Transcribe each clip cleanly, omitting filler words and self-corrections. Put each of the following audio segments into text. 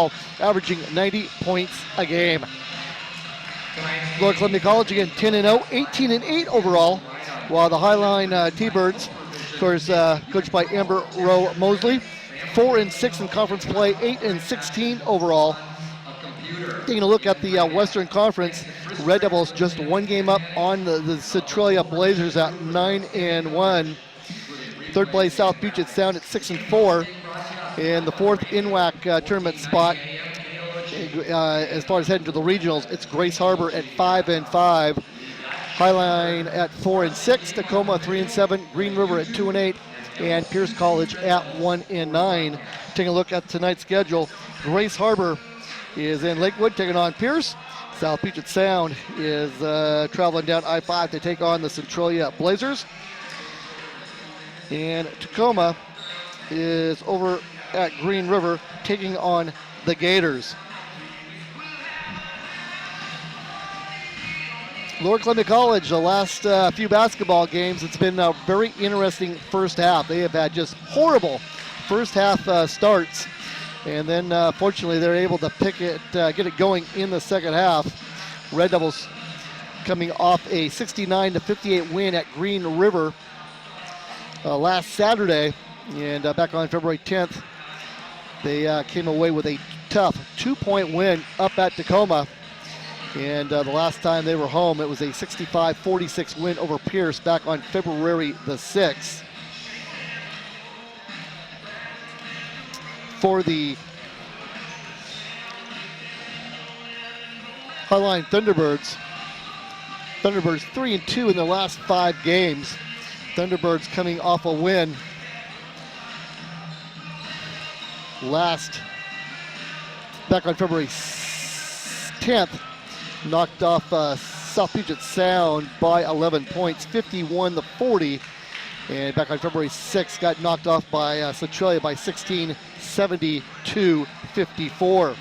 overall, averaging 90 points a game. Lower Columbia College, again, 10-0, 18-8 overall, while the Highline T-Birds, of course, coached by Amber Rowe Mosley, 4-6 in conference play, 8-16 overall. Taking a look at the Western Conference, Red Devils just one game up on the Centralia Blazers at 9-1. Third place South Puget Sound at 6-4. And the fourth INWAC tournament spot, as far as heading to the regionals, it's Grace Harbor at 5-5. Highline at 4-6, Tacoma 3-7, Green River at 2-8, and Pierce College at 1-9. Taking a look at tonight's schedule, Grace Harbor is in Lakewood taking on Pierce. South Puget Sound is traveling down I-5 to take on the Centralia Blazers. And Tacoma is over at Green River taking on the Gators. Lower Columbia College, the last few basketball games, it's been a very interesting first half. They have had just horrible first half starts. And then, fortunately, they're able to get it going in the second half. Red Devils coming off a 69-58 win at Green River last Saturday. And back on February 10th, they came away with a tough 2-point win up at Tacoma. And the last time they were home, it was a 65-46 win over Pierce back on February the 6th. For the Highline Thunderbirds 3-2 in their last 5 games. Thunderbirds coming off a win back on February 10th, knocked off South Puget Sound by 11 points, 51-40. And back on February 6th, got knocked off by Centralia by 16, 72-54.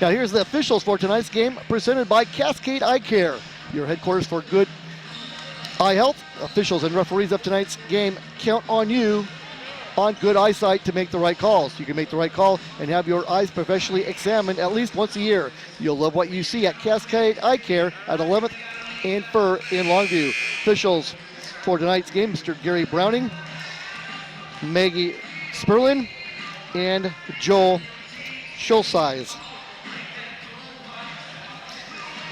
Now here's the officials for tonight's game, presented by Cascade Eye Care, your headquarters for good eye health. Officials and referees of tonight's game count on you on good eyesight to make the right calls. You can make the right call and have your eyes professionally examined at least once a year. You'll love what you see at Cascade Eye Care at 11th and Fur in Longview. Officials for tonight's game, Mr. Gary Browning, Maggie Sperlin, and Joel Schulsize.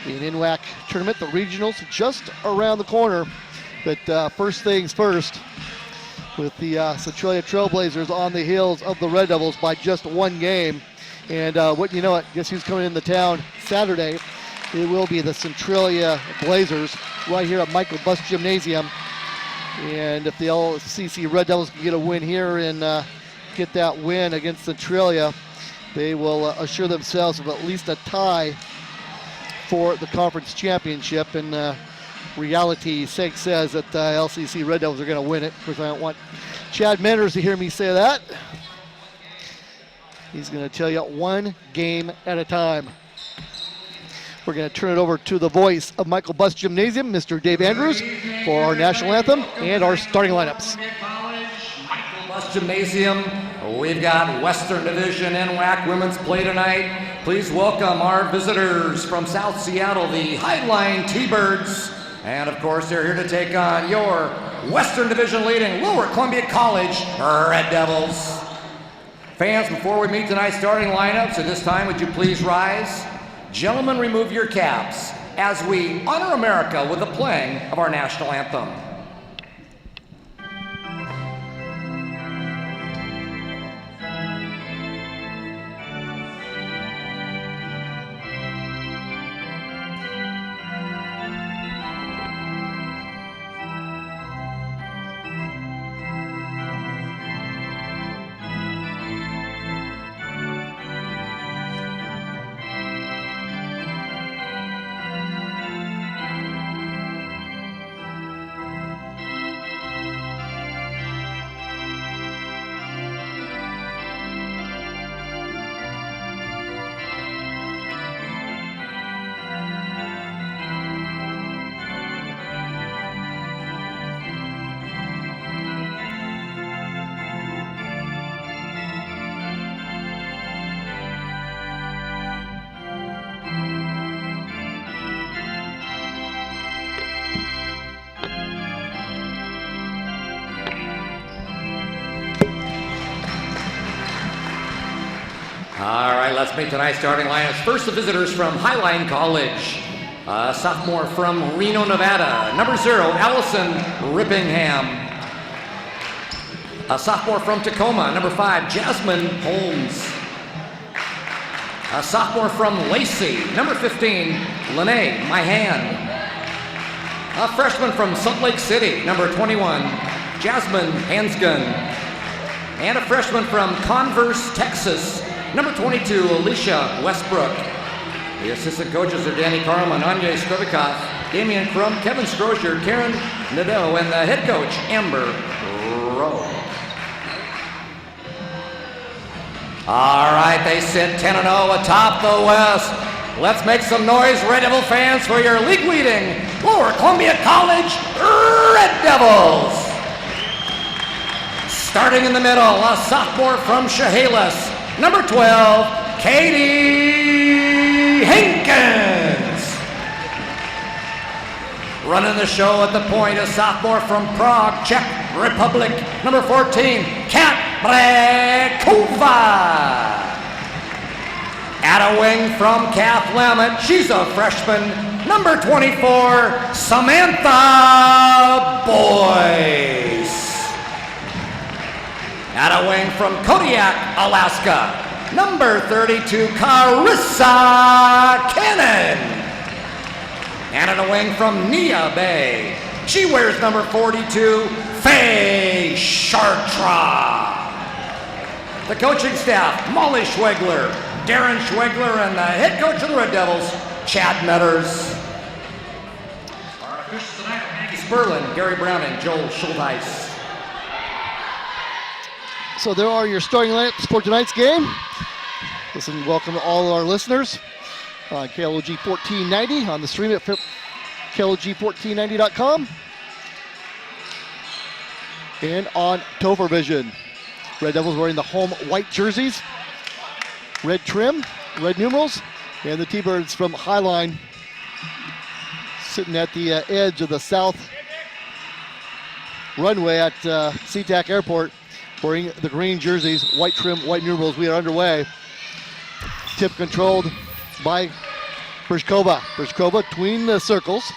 In INWAC tournament, the regionals just around the corner. But first things first, with the Centralia Trailblazers on the heels of the Red Devils by just one game. And what you know it, guess who's coming into town Saturday? It will be the Centralia Blazers right here at Michael Bus Gymnasium. And if the LCC Red Devils can get a win here and get that win against Centralia, they will assure themselves of at least a tie for the conference championship. And reality sake says that the LCC Red Devils are going to win it. Of course, I don't want Chad Manners to hear me say that. He's going to tell you one game at a time. We're going to turn it over to the voice of Michael Bus Gymnasium, Mr. Dave Andrews, for our national anthem and our starting lineups. Michael Bus Gymnasium, we've got Western Division NWAC women's play tonight. Please welcome our visitors from South Seattle, the Highline T-Birds. And of course, they're here to take on your Western Division leading Lower Columbia College Red Devils. Fans, before we meet tonight's starting lineups, at this time, would you please rise? Gentlemen, remove your caps as we honor America with the playing of our national anthem. All right, let's meet tonight's starting lineups. First, the visitors from Highline College. Sophomore from Reno, Nevada. Number 0, Allison Rippingham. A sophomore from Tacoma. Number 5, Jasmine Holmes. A sophomore from Lacey. Number 15, Lene Myhan. A freshman from Salt Lake City. Number 21, Jasmine Hansgun. And a freshman from Converse, Texas. Number 22, Alicia Westbrook. The assistant coaches are Danny Carlman, Anya Skrivikov, Damian Crum, Kevin Strozier, Karen Nadeau, and the head coach, Amber Rowe. All right, they sit 10-0 atop the West. Let's make some noise, Red Devil fans, for your league-leading Lower Columbia College Red Devils. Starting in the middle, a sophomore from Chehalis. Number 12, Katie Hankins. Running the show at the point, a sophomore from Prague, Czech Republic. Number 14, Kat Brekova. At a wing from Kath Lammett, she's a freshman. Number 24, Samantha Boyce. At a wing from Kodiak, Alaska, number 32, Carissa Cannon. And at a wing from Nia Bay, she wears number 42, Faye Chartra. The coaching staff, Molly Schwegler, Darren Schwegler, and the head coach of the Red Devils, Chad Metters. Our officials tonight are Maggie Sperlin, Gary Browning, Joel Schultheis. So there are your starting lineups for tonight's game. Listen, welcome to all our listeners on KLOG 1490 on the stream at KLOG1490.com and on Topher Vision. Red Devils wearing the home white jerseys, red trim, red numerals, and the T-Birds from Highline sitting at the edge of the south runway at SeaTac Airport, wearing the green jerseys, white trim, white numerals. We are underway. Tip controlled by Brishkova. Brishkova between the circles.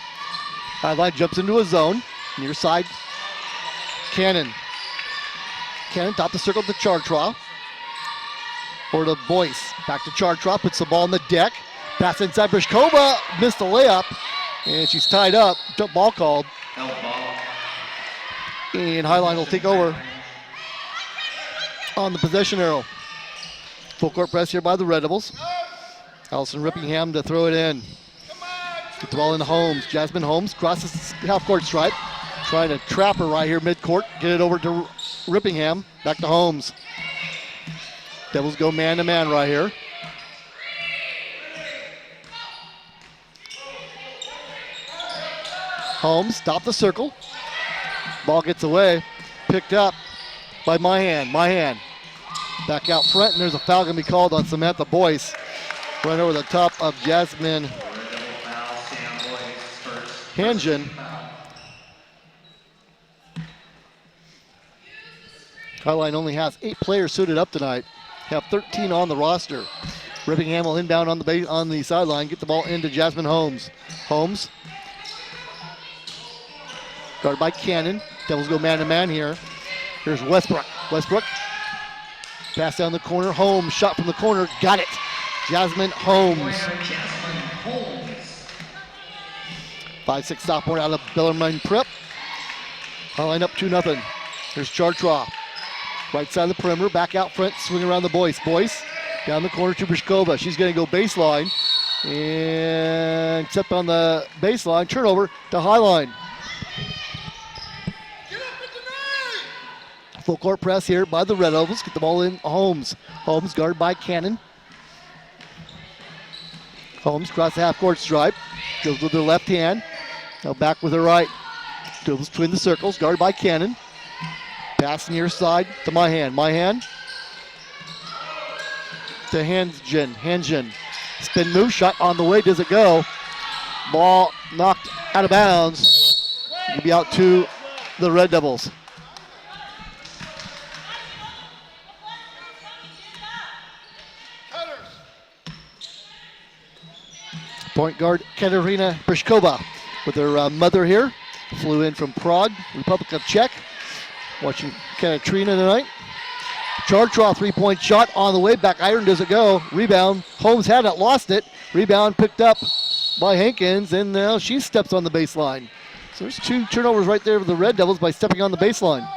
Highline jumps into a zone. Near side, Cannon. Cannon top the circle to Chartra. Or to Boyce. Back to Chartra, puts the ball on the deck. Pass inside Brishkova, missed the layup. And she's tied up. Jump ball called. And Highline will take over on the possession arrow. Full court press here by the Red Devils. Allison Rippingham to throw it in. Get the ball into Holmes. Jasmine Holmes crosses half court stripe. Trying to trap her right here mid-court. Get it over to Rippingham. Back to Holmes. Devils go man-to-man right here. Holmes, stop the circle. Ball gets away. Picked up by Myhan. Back out front, and there's a foul going to be called on Samantha Boyce. Run over the top of Jasmine Hangen. Highline only has 8 players suited up tonight. Have 13 on the roster. Rippingham will inbound on the sideline, get the ball into Jasmine Holmes. Holmes. Guarded by Cannon. Devils go man-to-man here. Here's Westbrook. Westbrook. Pass down the corner. Holmes. Shot from the corner. Got it. Jasmine Holmes. 5-6 sophomore out of Bellarmine Prep. Highline up 2-0. Here's Chartra. Right side of the perimeter. Back out front. Swing around the Boyce. Boyce. Down the corner to Brishkova. She's going to go baseline. And step on the baseline. Turnover to Highline. Full court press here by the Red Devils. Get the ball in. Holmes. Holmes guarded by Cannon. Holmes cross the half court stripe. Goes with her left hand. Now back with her right. Dribbles between the circles. Guarded by Cannon. Pass near side to Myhan. Myhan to Hangen. Spin move. Shot on the way. Does it go? Ball knocked out of bounds. It'll be out to the Red Devils. Point guard Katerina Brishkova with her mother here. Flew in from Prague, Republic of Czech. Watching Katerina tonight. Chartraw three-point shot on the way. Back iron, does it go? Rebound. Holmes had it, lost it. Rebound picked up by Hankins, and now she steps on the baseline. So there's 2 turnovers right there for the Red Devils by stepping on the baseline.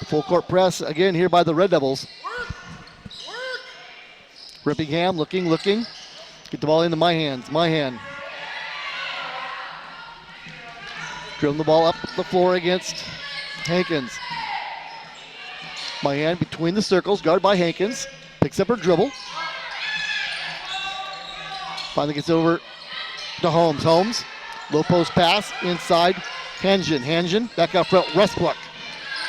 Full court press again here by the Red Devils. Rippingham looking. Get the ball into my hands. Dribbling the ball up the floor against Hankins. Mahan between the circles, guarded by Hankins. Picks up her dribble. Finally gets over to Holmes. Holmes, low post pass, inside. Hangen, back out front, Westbrook.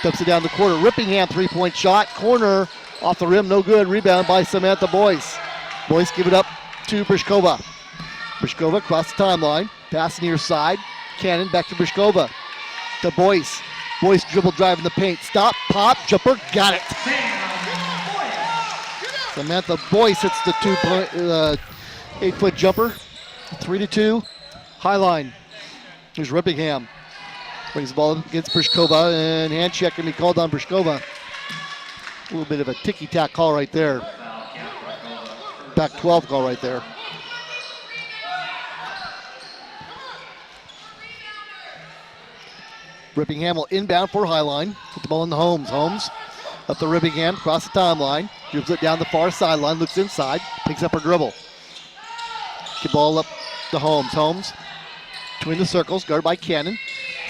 Dumps it down the quarter. Rippingham three-point shot. Corner, off the rim, no good. Rebound by Samantha Boyce. Boyce give it up to Brishkova. Brishkova across the timeline. Pass near side. Cannon back to Brishkova. To Boyce. Boyce dribble drive in the paint. Stop, pop, jumper, got it. Samantha Boyce hits the 8-foot jumper. 3-2. Highline. Here's Rippingham. Brings the ball up against Brishkova, and hand check can be called on Brishkova. A little bit of a ticky-tack call right there. Back 12 call right there. Rippingham will inbound for Highline. Put the ball in the Holmes. Holmes up the Rippingham, across the timeline. Dribbles it down the far sideline, looks inside, picks up her dribble. Get ball up to Holmes. Holmes between the circles, guarded by Cannon.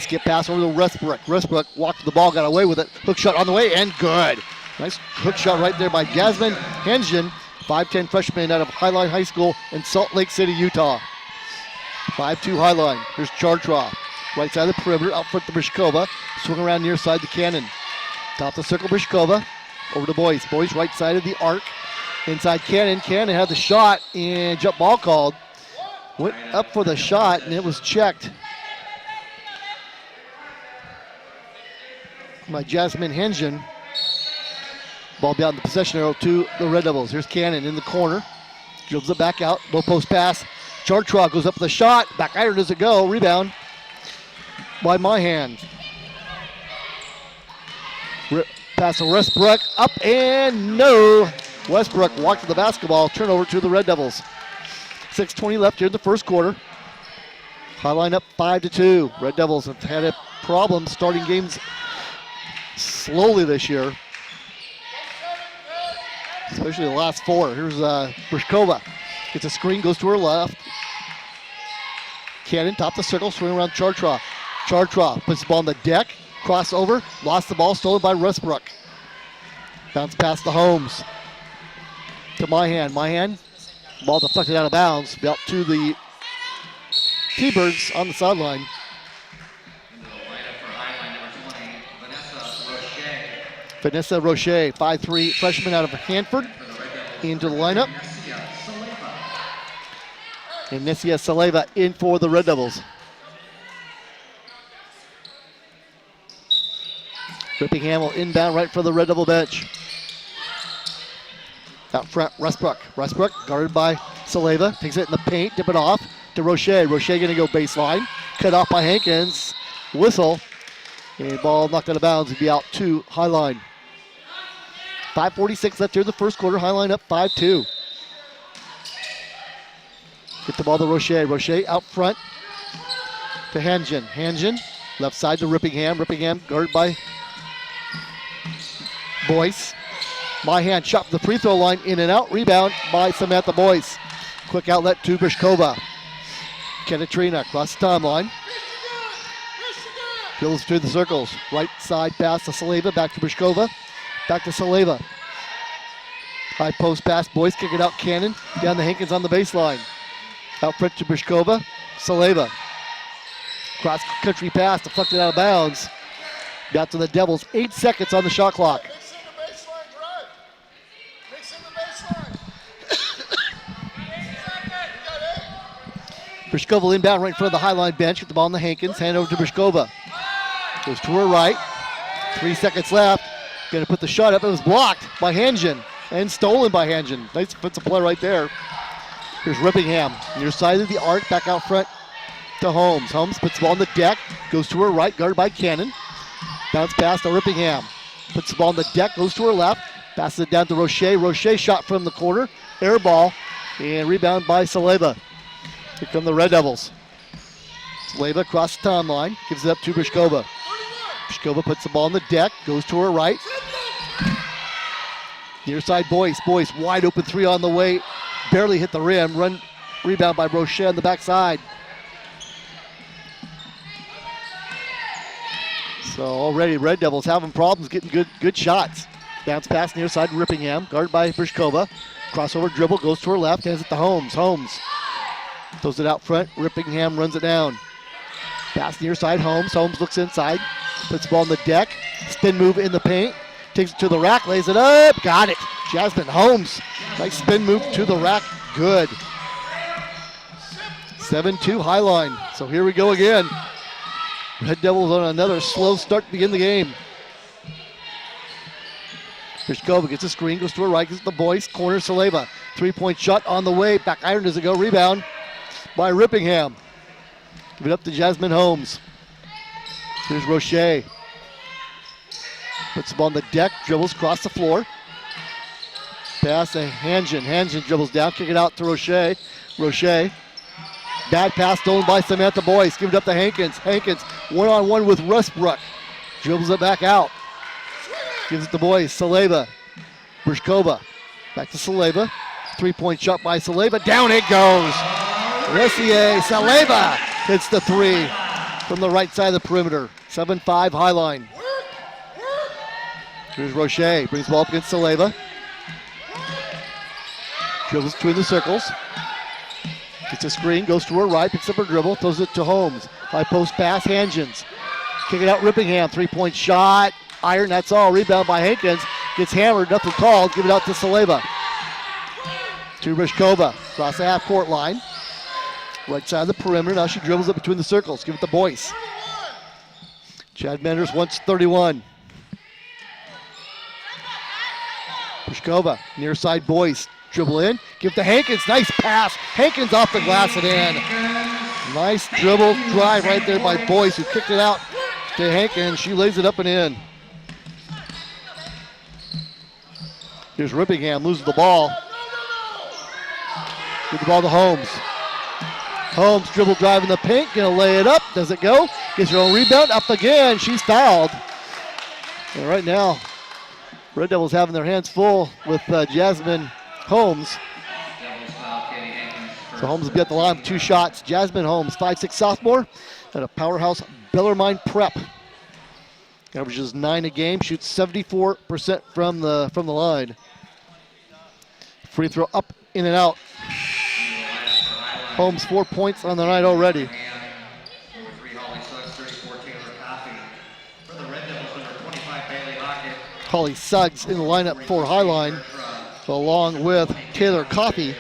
Skip pass over to Westbrook. Westbrook walked the ball, got away with it. Hook shot on the way, and good. Nice hook shot right there by Jasmine Hengen, 5'10" freshman out of Highline High School in Salt Lake City, Utah. 5'2" Highline. Here's Chartraw. Right side of the perimeter, out front to Brishkova. Swing around near side to Cannon. Top the circle, Brishkova. Over to Boyce. Boyce right side of the arc. Inside Cannon. Cannon had the shot, and jump ball called. Went up for the shot, and it was checked by Jasmine Hengen. Ball down the possession arrow to the Red Devils. Here's Cannon in the corner. Dribbles it back out. Low post pass. Chartraw goes up with the shot. Back iron, does it go? Rebound by Mahan. Pass to Westbrook. Up and no. Westbrook walked to the basketball. Turnover to the Red Devils. 6:20 left here in the first quarter. Highline up 5-2. Red Devils have had a problem starting games slowly this year, especially the last 4. Here's Brishkova. Gets a screen, goes to her left. Cannon, top the circle, swing around Chartraw. Chartraw puts the ball on the deck, crossover, lost the ball, stolen by Westbrook. Bounce past the Holmes. To Mahan. Mahan, ball deflected out of bounds, out to the T-Birds on the sideline. Vanessa Roche, 5'3", freshman out of Hanford, into the lineup. And Nessia Saleva in for the Red Devils. Rippingham will inbound right for the Red Devil bench. Out front, Westbrook. Westbrook guarded by Saleva. Takes it in the paint, dip it off to Roche. Roche gonna go baseline. Cut off by Hankins. Whistle. And ball knocked out of bounds. It'd be out to Highline. 5:46 left here in the first quarter. Highline up 5-2. Get the ball to Roche. Roche out front to Hangen. Hangen left side to Rippingham. Rippingham guarded by Boyce. Mahan shot from the free throw line, in and out. Rebound by Samantha Boyce. Quick outlet to Brishkova. Katerina across the timeline. Fills through the circles. Right side pass to Saleva. Back to Brishkova. Back to Saleva. High post pass. Boyce kick it out. Cannon down to Hankins on the baseline. Out front to Brishkova. Saleva. Cross country pass deflected out of bounds. Got to the Devils. 8 seconds on the shot clock. Brishkova will inbound right in front of the Highline bench. Get the ball on the Hankins. Hand over to Brishkova. Goes to her right. 3 seconds left. Going to put the shot up. It was blocked by Hangen and stolen by Hangen. Nice defensive play right there. Here's Rippingham, near side of the arc, back out front to Holmes. Holmes puts the ball on the deck, goes to her right, guarded by Cannon. Bounce pass to Rippingham. Puts the ball on the deck, goes to her left, passes it down to Roche. Roche shot from the corner, air ball, and rebound by Saleva. Here come the Red Devils. Saleva across the timeline, gives it up to Brishkova. Brishkova puts the ball on the deck, goes to her right. Near side Boyce. Boyce wide open three on the way. Barely hit the rim. Rebound by Roche on the backside. So already Red Devils having problems getting good shots. Bounce pass near side Rippingham, guarded by Brishkova. Crossover dribble, goes to her left, hands it to Holmes. Holmes throws it out front. Rippingham runs it down. Pass near side Holmes. Holmes looks inside. Puts the ball on the deck. Spin move in the paint. Takes it to the rack, lays it up. Got it. Jasmine Holmes. Nice spin move to the rack. Good. 7-2 Highline. So here we go again. Red Devils on another slow start to begin the game. Brishkova gets a screen, goes to her right, gets the Boyce. Corner Saleva. 3-point shot on the way. Back iron does it go. Rebound by Rippingham. Give it up to Jasmine Holmes. Here's Roche. Puts the ball on the deck, dribbles across the floor. Pass to Hangen. Hangen dribbles down, kick it out to Roche. Roche. Bad pass stolen by Samantha Boyce. Give it up to Hankins. Hankins one-on-one with Rustbrook. Dribbles it back out. Gives it to Boyce. Saleva. Brishkova. Back to Saleva. 3-point shot by Saleva. Down it goes. Ressier. Saleva hits the three from the right side of the perimeter. 7-5 Highline. Here's Roche. Brings the ball up against Saleva. Dribbles between the circles. Gets a screen, goes to her right, picks up her dribble, throws it to Holmes. High post pass, Hangens. Kick it out, Rippingham. 3-point shot. Iron, that's all. Rebound by Hankins. Gets hammered, nothing called. Give it out to Saleva. To Brishkova. Across the half-court line. Right side of the perimeter. Now she dribbles it between the circles. Give it to Boyce. Chad Menders wants 31. Brishkova, near side Boyce. Dribble in, give to Hankins, nice pass. Hankins off the glass and in. Nice dribble drive right there by Boyce, who kicked it out to Hankins. She lays it up and in. Here's Rippingham, loses the ball. Give the ball to Holmes. Holmes dribble drive in the paint, gonna lay it up. Does it go? Gets her own rebound, up again. She's fouled. And right now, Red Devils having their hands full with Jasmine Holmes. So Holmes will be at the line with 2 shots. Jasmine Holmes, 5'6" sophomore at a powerhouse Bellarmine Prep. Averages 9 a game, shoots 74% from the line. Free throw up, in and out. Holmes 4 points on the night already. Holly Suggs in the lineup for Highline, along with Taylor Coffey.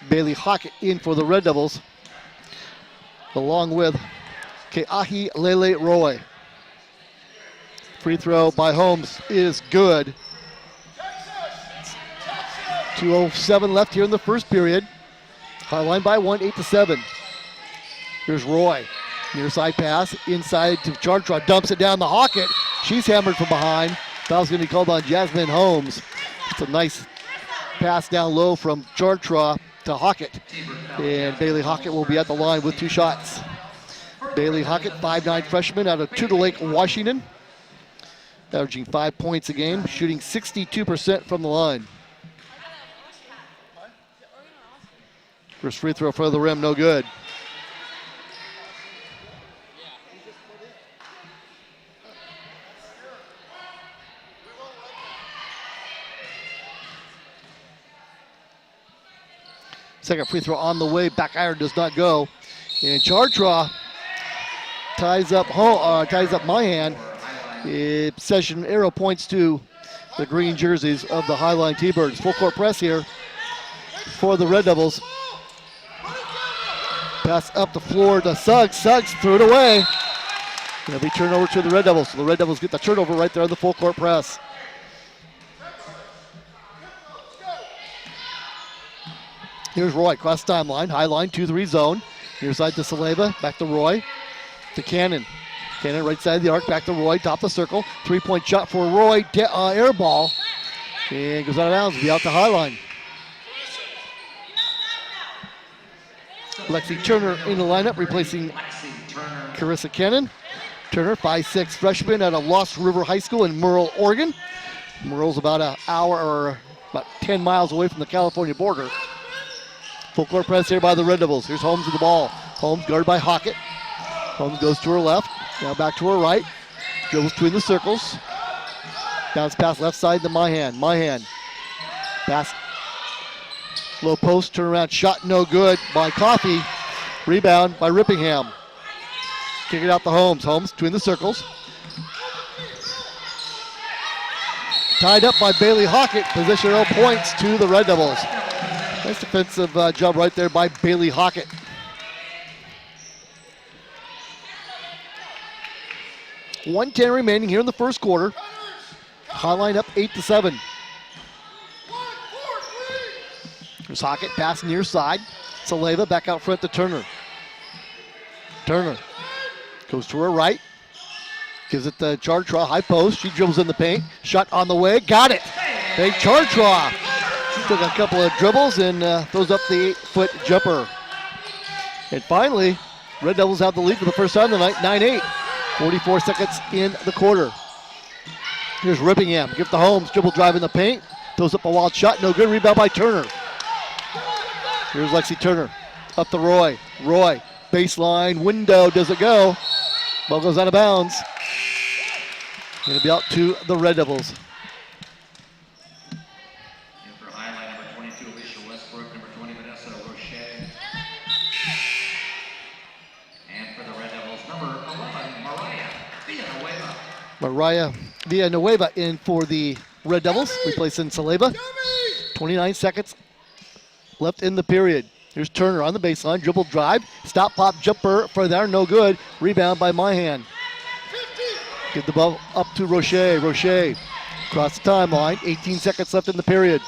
Bailey Hockett in for the Red Devils, along with Ke'ahi Lele Roy. Free throw by Holmes is good. 2:07 left here in the first period. Highline by 1, 8-7. Here's Roy. Near side pass, inside to Chartra, dumps it down to Hockett. She's hammered from behind. Foul's going to be called on Jasmine Holmes. It's a nice pass down low from Chartra to Hockett. And Bailey Hockett will be at the line with 2 shots. Bailey Hockett, 5'9" freshman out of Tudor Lake, Washington. Averaging 5 points a game, shooting 62% from the line. First free throw for the rim, no good. Second free throw on the way, back iron does not go. And Chartra ties up Mahan. Possession arrow points to the green jerseys of the Highline T-Birds. Full court press here for the Red Devils. Pass up the floor to Suggs. Suggs threw it away. Going to be turnover to the Red Devils. So the Red Devils get the turnover right there on the full court press. Here's Roy, cross timeline, Highline, 2-3 zone. Near side to Saleva, back to Roy, to Cannon. Cannon right side of the arc, back to Roy, top of the circle. 3-point shot for Roy, air ball. And goes out of bounds, be out to Highline. Lexi Turner in the lineup, replacing Carissa Cannon. Turner, 5'6", freshman out of Lost River High School in Merle, Oregon. Merle's about an hour or about 10 miles away from the California border. Full court press here by the Red Devils. Here's Holmes with the ball. Holmes guarded by Hockett. Holmes goes to her left. Now back to her right. Dribbles between the circles. Bounce pass left side to Myhan. Myhan. Pass. Low post. Turnaround shot no good by Coffey. Rebound by Rippingham. Kick it out to Holmes. Holmes between the circles. Tied up by Bailey Hockett. Positional points to the Red Devils. Nice defensive job right there by Bailey Hockett. .110 remaining here in the first quarter. Highline up 8-7. There's Hockett passing near side. Saleva back out front to Turner. Turner goes to her right. Gives it to Chartraw, high post. She dribbles in the paint. Shot on the way. Got it. Big Chartraw. Took a couple of dribbles and throws up the 8-foot jumper. And finally, Red Devils have the lead for the first time tonight, 9-8. 44 seconds in the quarter. Here's Rippingham. Give to Holmes. Dribble drive in the paint. Throws up a wild shot. No good. Rebound by Turner. Here's Lexi Turner. Up to Roy. Roy. Baseline. Window. Does it go? Ball goes out of bounds. Going to be out to the Red Devils. Mariah Villanueva in for the Red Devils, replacing Saleva. 29 seconds left in the period. Here's Turner on the baseline, dribble drive, stop pop jumper for there, no good. Rebound by Myhan. Give the ball up to Roche. Roche across the timeline, 18 seconds left in the period.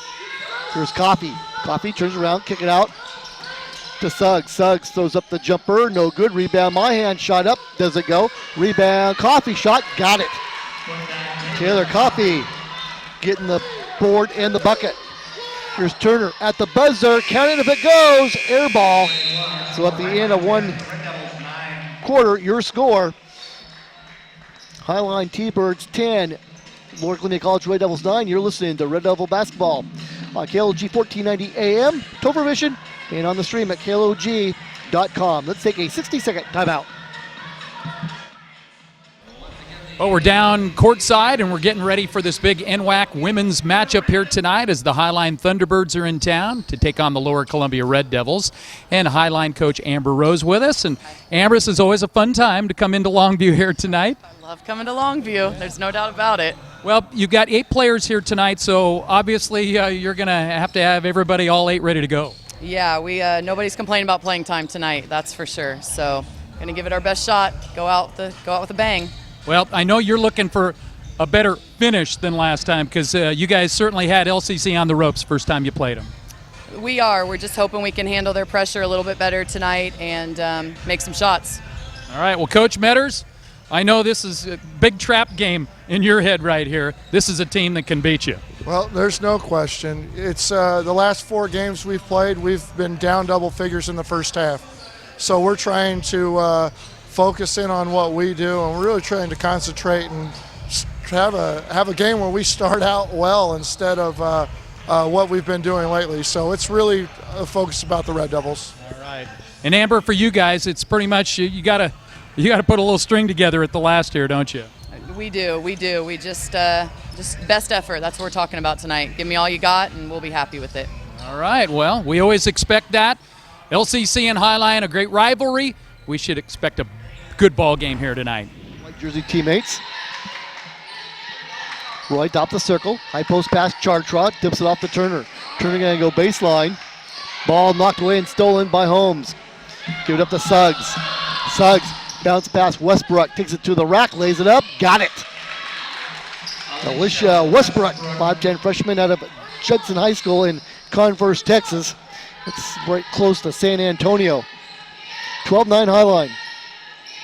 Here's Coffey. Coffey turns around, kick it out to Suggs. Suggs throws up the jumper, no good. Rebound, Myhan shot up, doesn't go. Rebound, Coffey shot, got it. Taylor Coffey getting the board and the bucket. Here's Turner at the buzzer, count it if it goes, air ball. So at the end of one quarter, your score, Highline T-Birds 10, Lower Columbia College Red Devils 9. You're listening to Red Devil Basketball on KLOG 1490 AM, Topher Vision, and on the stream at klog.com. Let's take a 60-second timeout. Well, we're down courtside, and we're getting ready for this big NWAC women's matchup here tonight as the Highline Thunderbirds are in town to take on the Lower Columbia Red Devils. And Highline coach Amber Rose with us. And Amber, this is always a fun time to come into Longview here tonight. I love coming to Longview. There's no doubt about it. Well, you've got 8 players here tonight, so obviously you're going to have everybody, all 8, ready to go. Yeah, we nobody's complaining about playing time tonight, that's for sure. So, going to give it our best shot. Go out with a bang. Well, I know you're looking for a better finish than last time because you guys certainly had LCC on the ropes first time you played them. We are. We're just hoping we can handle their pressure a little bit better tonight and make some shots. All right. Well, Coach Metters, I know this is a big trap game in your head right here. This is a team that can beat you. Well, there's no question. It's the last 4 games we've played, we've been down double figures in the first half. So we're trying to focus in on what we do, and we're really trying to concentrate and have a game where we start out well instead of what we've been doing lately. So it's really a focus about the Red Devils. All right. And Amber, for you guys, it's pretty much you got to put a little string together at the last here, don't you? We do. We just best effort. That's what we're talking about tonight. Give me all you got, and we'll be happy with it. All right. Well, we always expect that. LCC and Highline, a great rivalry. We should expect a good ball game here tonight. White jersey teammates. Roy top the circle. High post pass, Chartrot. Dips it off to Turner. Turner going to go baseline. Ball knocked away and stolen by Holmes. Give it up to Suggs. Suggs Bounce pass, Westbrook takes it to the rack, lays it up, got it. Alicia Westbrook, 5'10" freshman out of Judson High School in Converse, Texas. It's right close to San Antonio. 12-9 Highline.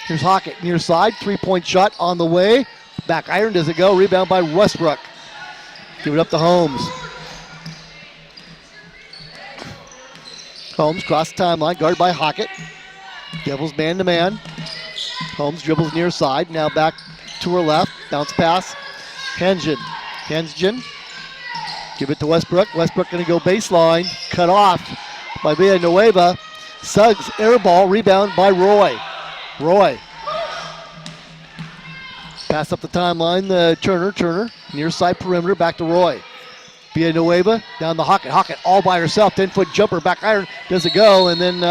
Here's Hockett near side, 3-point shot on the way. Back iron, does it go? Rebound by Westbrook. Give it up to Holmes. Holmes cross the timeline, guarded by Hockett. Devils man-to-man. Holmes dribbles near side, now back to her left. Bounce pass. Hensgen. Give it to Westbrook. Westbrook going to go baseline. Cut off by Villanueva. Suggs air ball. Rebound by Roy. Pass up the timeline. Turner. Near side perimeter. Back to Roy. Villanueva down the Hockett. Hockett all by herself. 10-foot jumper. Back iron. Does it go? And then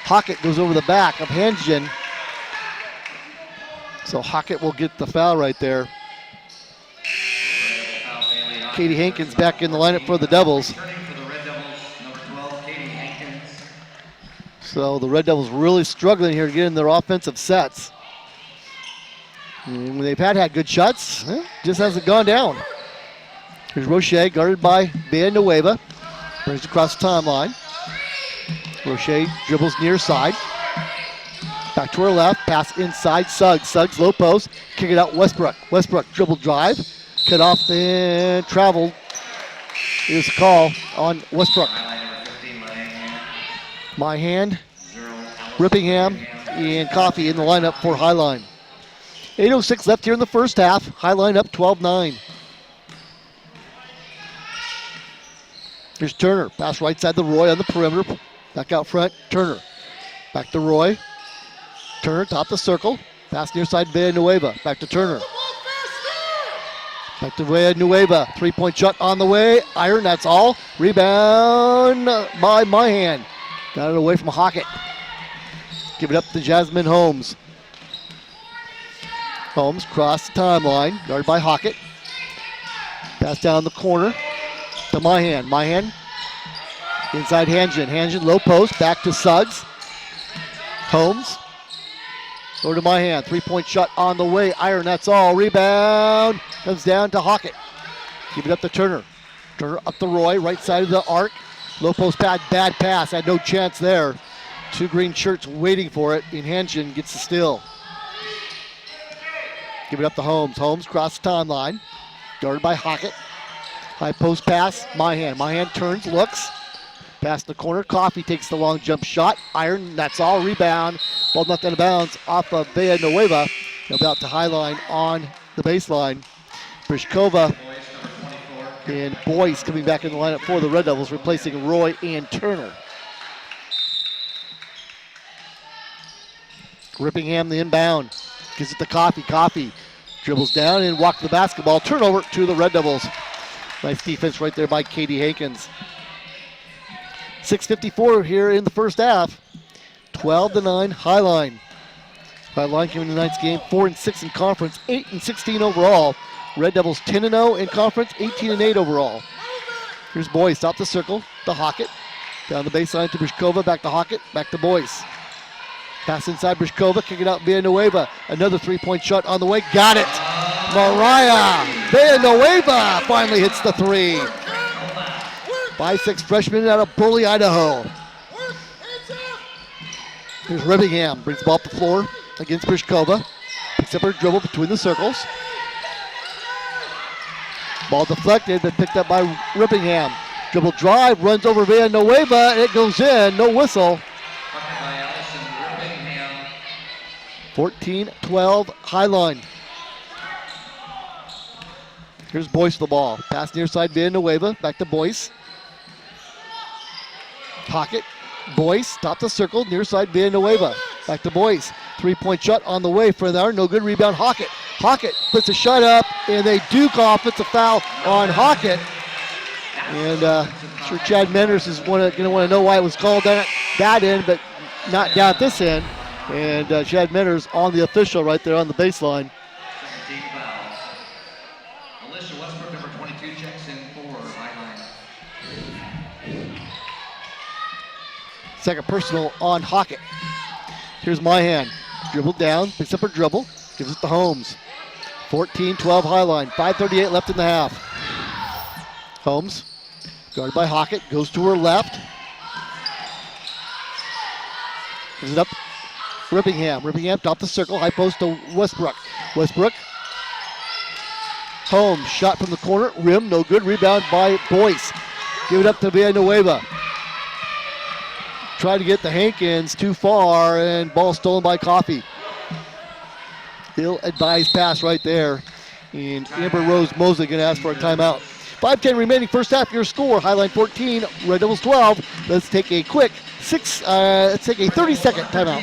Hockett goes over the back of Hensgen. So Hockett will get the foul right there. Katie Hankins back in the lineup for the Devils. So the Red Devils really struggling here to get in their offensive sets. And when they've had good shots, just hasn't gone down. Here's Roche guarded by Villanueva. Brings across the timeline. Roche dribbles near side. Back to her left, pass inside, Suggs. Suggs low post, kick it out Westbrook. Westbrook dribble drive. Cut off and traveled. Here's a call on Westbrook. My hand, Rippingham, and Coffey in the lineup for Highline. 8:06 left here in the first half. Highline up 12-9. Here's Turner. Pass right side to Roy on the perimeter. Back out front, Turner. Back to Roy. Turner, top the circle. Pass near side, Villanueva. Back to Turner. Back to Villanueva. 3-point shot on the way. Iron, that's all. Rebound by Myhan. Got it away from Hockett. Give it up to Jasmine Holmes. Holmes cross the timeline. Guarded by Hockett. Pass down the corner to Myhan. Myhan inside Hangen. Hangen low post. Back to Suggs. Holmes. Over to Myhan. 3-point shot on the way. Iron, that's all. Rebound. Comes down to Hockett. Give it up to Turner. Turner up to Roy. Right side of the arc. Low post pad. Bad pass. Had no chance there. Two green shirts waiting for it. And Hangen gets the steal. Give it up to Holmes. Holmes cross the timeline. Guarded by Hockett. High post pass. Myhan. Myhan turns. Looks. Pass the corner. Coffey takes the long jump shot. Iron, that's all. Rebound. Ball knocked out of bounds off of Villanueva. About to Highline on the baseline. Brishkova and Boyce coming back in the lineup for the Red Devils, replacing Roy and Turner. Rippingham the inbound. Gives it to Coffey. Coffey dribbles down and walks the basketball. Turnover to the Red Devils. Nice defense right there by Katie Hankins. 6:54 here in the first half. 12-9 Highline. Highline came in tonight's game 4-6 in conference, 8-16 overall. Red Devils 10-0 in conference, 18-8 overall. Here's Boyce, top the circle to Hockett. Down the baseline to Brishkova, back to Hockett, back to Boyce. Pass inside Brishkova, kick it out Villanueva. Another 3-point shot on the way, got it! Mariah Villanueva finally hits the three. 5'6" freshman out of Burley, Idaho. Here's Rippingham, brings the ball up the floor against Brishkova. Picks up her dribble between the circles. Ball deflected, but picked up by Rippingham. Dribble drive, runs over Villanueva, and it goes in, no whistle. 14-12 Highline. Here's Boyce with the ball. Pass near side Villanueva, back to Boyce. Hockett, Boyce, top the circle, near side Villanueva. Back to Boyce. 3-point shot on the way for there. No good rebound. Hockett. Hockett puts a shot up, and they duke off. It's a foul on Hockett. And I'm sure Chad Menders is going to want to know why it was called down at that end, but not down at this end. And Chad Menders on the official right there on the baseline. Second personal on Hockett. Here's Myhan. Dribbled down, picks up her dribble, gives it to Holmes. 14-12 Highline, 5:38 left in the half. Holmes, guarded by Hockett, goes to her left. Gives it up, Rippingham. Rippingham top the circle, high post to Westbrook. Westbrook. Holmes, shot from the corner, rim, no good. Rebound by Boyce. Give it up to Villanueva. Try to get the Hankins too far, and ball stolen by Coffey. Ill-advised pass right there. And Amber Rose Mosley going to ask for a timeout. 5:10 remaining first half. Your score, Highline 14, Red Devils 12. Let's take a quick 30-second timeout.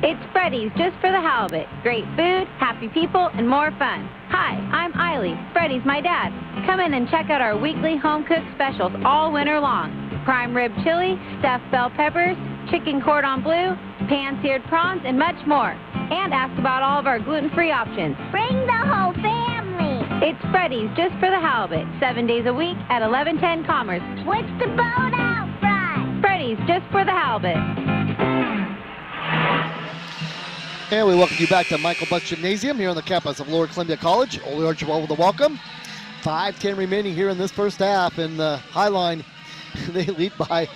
It's Freddy's just for the halibut. Great food, happy people, and more fun. Hi, I'm Eiley. Freddy's my dad. Come in and check out our weekly home-cooked specials all winter long. Prime rib chili, stuffed bell peppers, chicken cordon bleu, pan-seared prawns, and much more. And ask about all of our gluten-free options. Bring the whole family. It's Freddy's just for the halibut. 7 days a week at 1110 Commerce. What's the boat out front? Freddy's just for the halibut. And we welcome you back to Michael Butts Gymnasium here on the campus of Lower Columbia College. Ole Archibald with a welcome. 5:10 remaining here in this first half, and the Highline, they lead by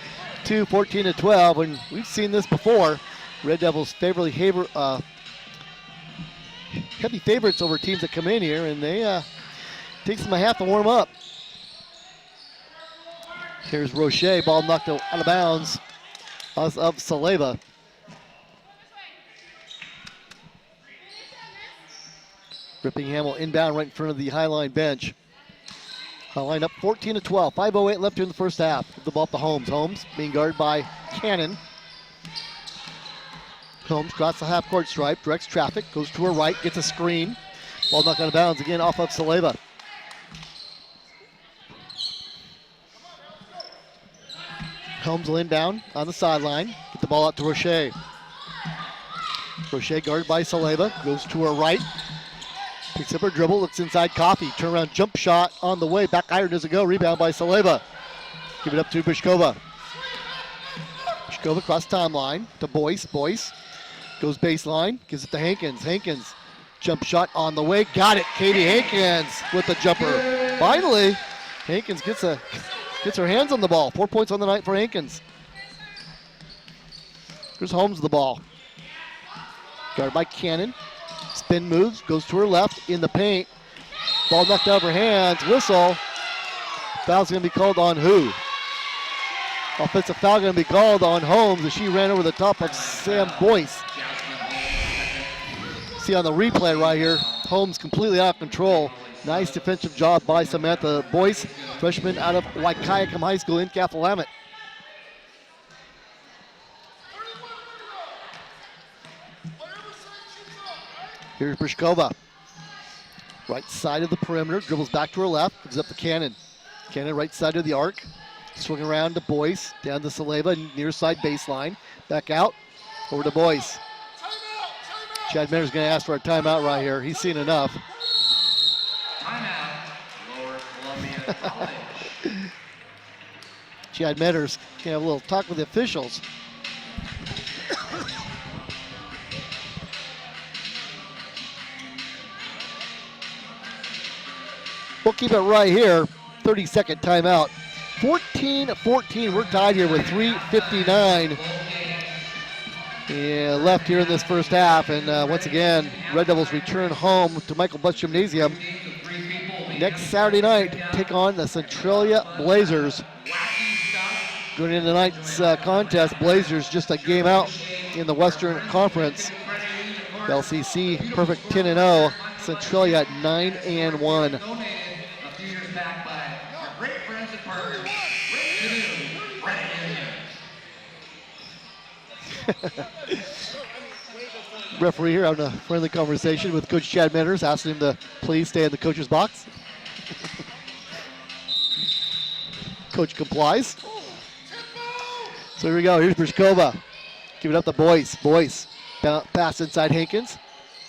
2, 14-12, and we've seen this before. Red Devils heavy favorites over teams that come in here, and they takes them a half to warm up. Here's Roche, ball knocked out of bounds of Saleva. Rippingham will inbound right in front of the Highline bench. Highline up 14-12, 5:08 left here in the first half. Give the ball up to Holmes. Holmes being guarded by Cannon. Holmes crosses the half-court stripe, directs traffic, goes to her right, gets a screen. Ball knocked out of bounds again off of Saleva. Holmes will inbound on the sideline. Get the ball out to Roche. Roche guarded by Saleva, goes to her right. Picks up her dribble, looks inside Coffey. Turnaround jump shot on the way. Back iron doesn't go. Rebound by Saleva. Give it up to Bishkova. Bishkova across timeline to Boyce. Boyce goes baseline, gives it to Hankins. Hankins, jump shot on the way. Got it. Katie Hankins with the jumper. Finally, Hankins gets her hands on the ball. 4 points on the night for Hankins. Here's Holmes with the ball. Guarded by Cannon. Spin moves, goes to her left in the paint. Ball knocked out of her hands. Whistle. Foul's going to be called on who? Offensive foul going to be called on Holmes as she ran over the top of Sam Boyce. See on the replay right here, Holmes completely out of control. Nice defensive job by Samantha Boyce, freshman out of Waikiakum High School in Kaffalamet. Here's Brishkova. Right side of the perimeter, dribbles back to her left, gives up to Cannon. Cannon right side of the arc. Swing around to Boyce, down to Saleva, near side baseline. Back out, over to Boyce. Chad Menner's going to ask for a timeout right here. He's seen enough. Timeout, Lower Columbia College. Chad Menner's going to have a little talk with the officials. We'll keep it right here. 30-second timeout. 14-14. We're tied here with 3:59 left here in this first half. And once again, Red Devils return home to Michael Butts Gymnasium next Saturday night to take on the Centralia Blazers. Going into tonight's contest, Blazers just a game out in the Western Conference. LCC perfect 10-0. Centralia at 9-1. Back by our great friends and partners, Rick Canoe, Referee here having a friendly conversation with Coach Chad Menners, asking him to please stay in the coach's box. Coach complies. So here we go. Here's Brishkova. Give it up to Boyce. Boyce. Pass inside Hankins.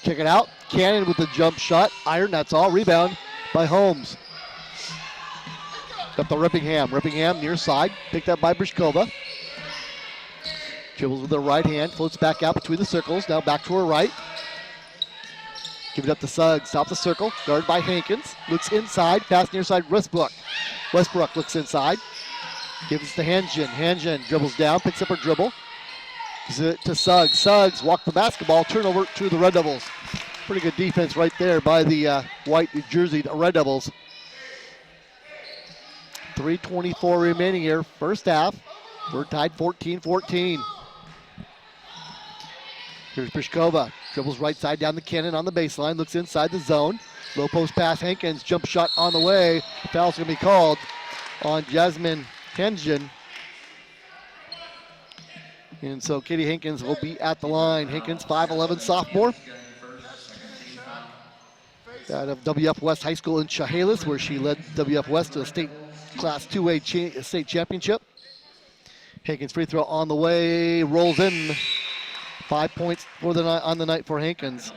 Kick it out. Cannon with the jump shot. Iron, that's all. Rebound by Holmes. Up to Rippingham. Rippingham near side. Picked up by Brishkova. Dribbles with her right hand, floats back out between the circles. Now back to her right. Give it up to Suggs. Top the circle. Guarded by Hankins. Looks inside. Pass near side. Westbrook. Westbrook looks inside. Gives it to Hanjin. Hanjin dribbles down. Picks up her dribble. Gives it to Suggs. Suggs walk the basketball. Turnover to the Red Devils. Pretty good defense right there by the white jerseyed Red Devils. 3:24 remaining here. First half. We're tied 14-14. Here's Pishkova. Dribbles right side down the cannon on the baseline. Looks inside the zone. Low post pass. Hankins. Jump shot on the way. Foul's going to be called on Jasmine Hanjin. And so Katie Hankins will be at the line. Hankins, 5'11", sophomore. Out of WF West High School in Chehalis, where she led WF West to the state Class 2A state championship. Hankins free throw on the way. Rolls in. 5 points for the night on the night for Hankins.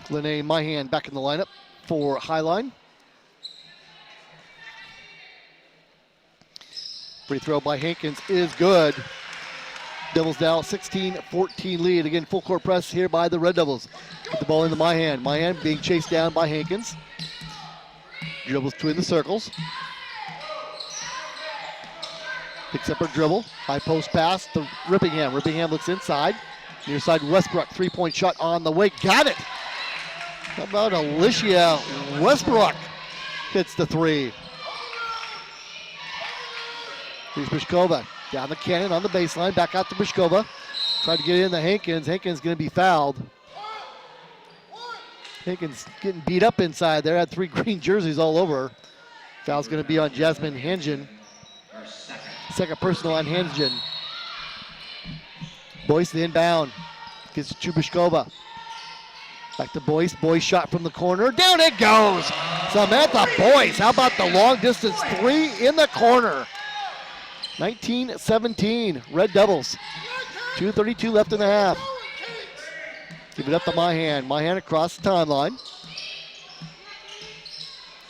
Lene Myhan back in the lineup for Highline. Free throw by Hankins is good. Devils now 16-14 lead. Again, full court press here by the Red Devils. Get the ball into Myhan. Myhan being chased down by Hankins. Dribbles between the circles. Picks up her dribble. High post pass to Rippingham. Rippingham looks inside. Near side Westbrook. 3-point shot on the way. Got it. How about Alicia Westbrook hits the three. Here's Bishkova. Down the cannon on the baseline. Back out to Bishkova. Tried to get in to Hankins. Hankins going to be fouled. Hankins getting beat up inside there. Had 3 green jerseys all over her. Foul's going to be on Jasmine Hanjin. Second personal on Hanjin. Boyce the inbound. Gets to Bishkova. Back to Boyce. Boyce shot from the corner. Down it goes. Samantha Boyce. How about the long distance 3 in the corner? 19-17. Red Devils. 2:32 left in the half. Give it up to Myhan. Myhan across the timeline.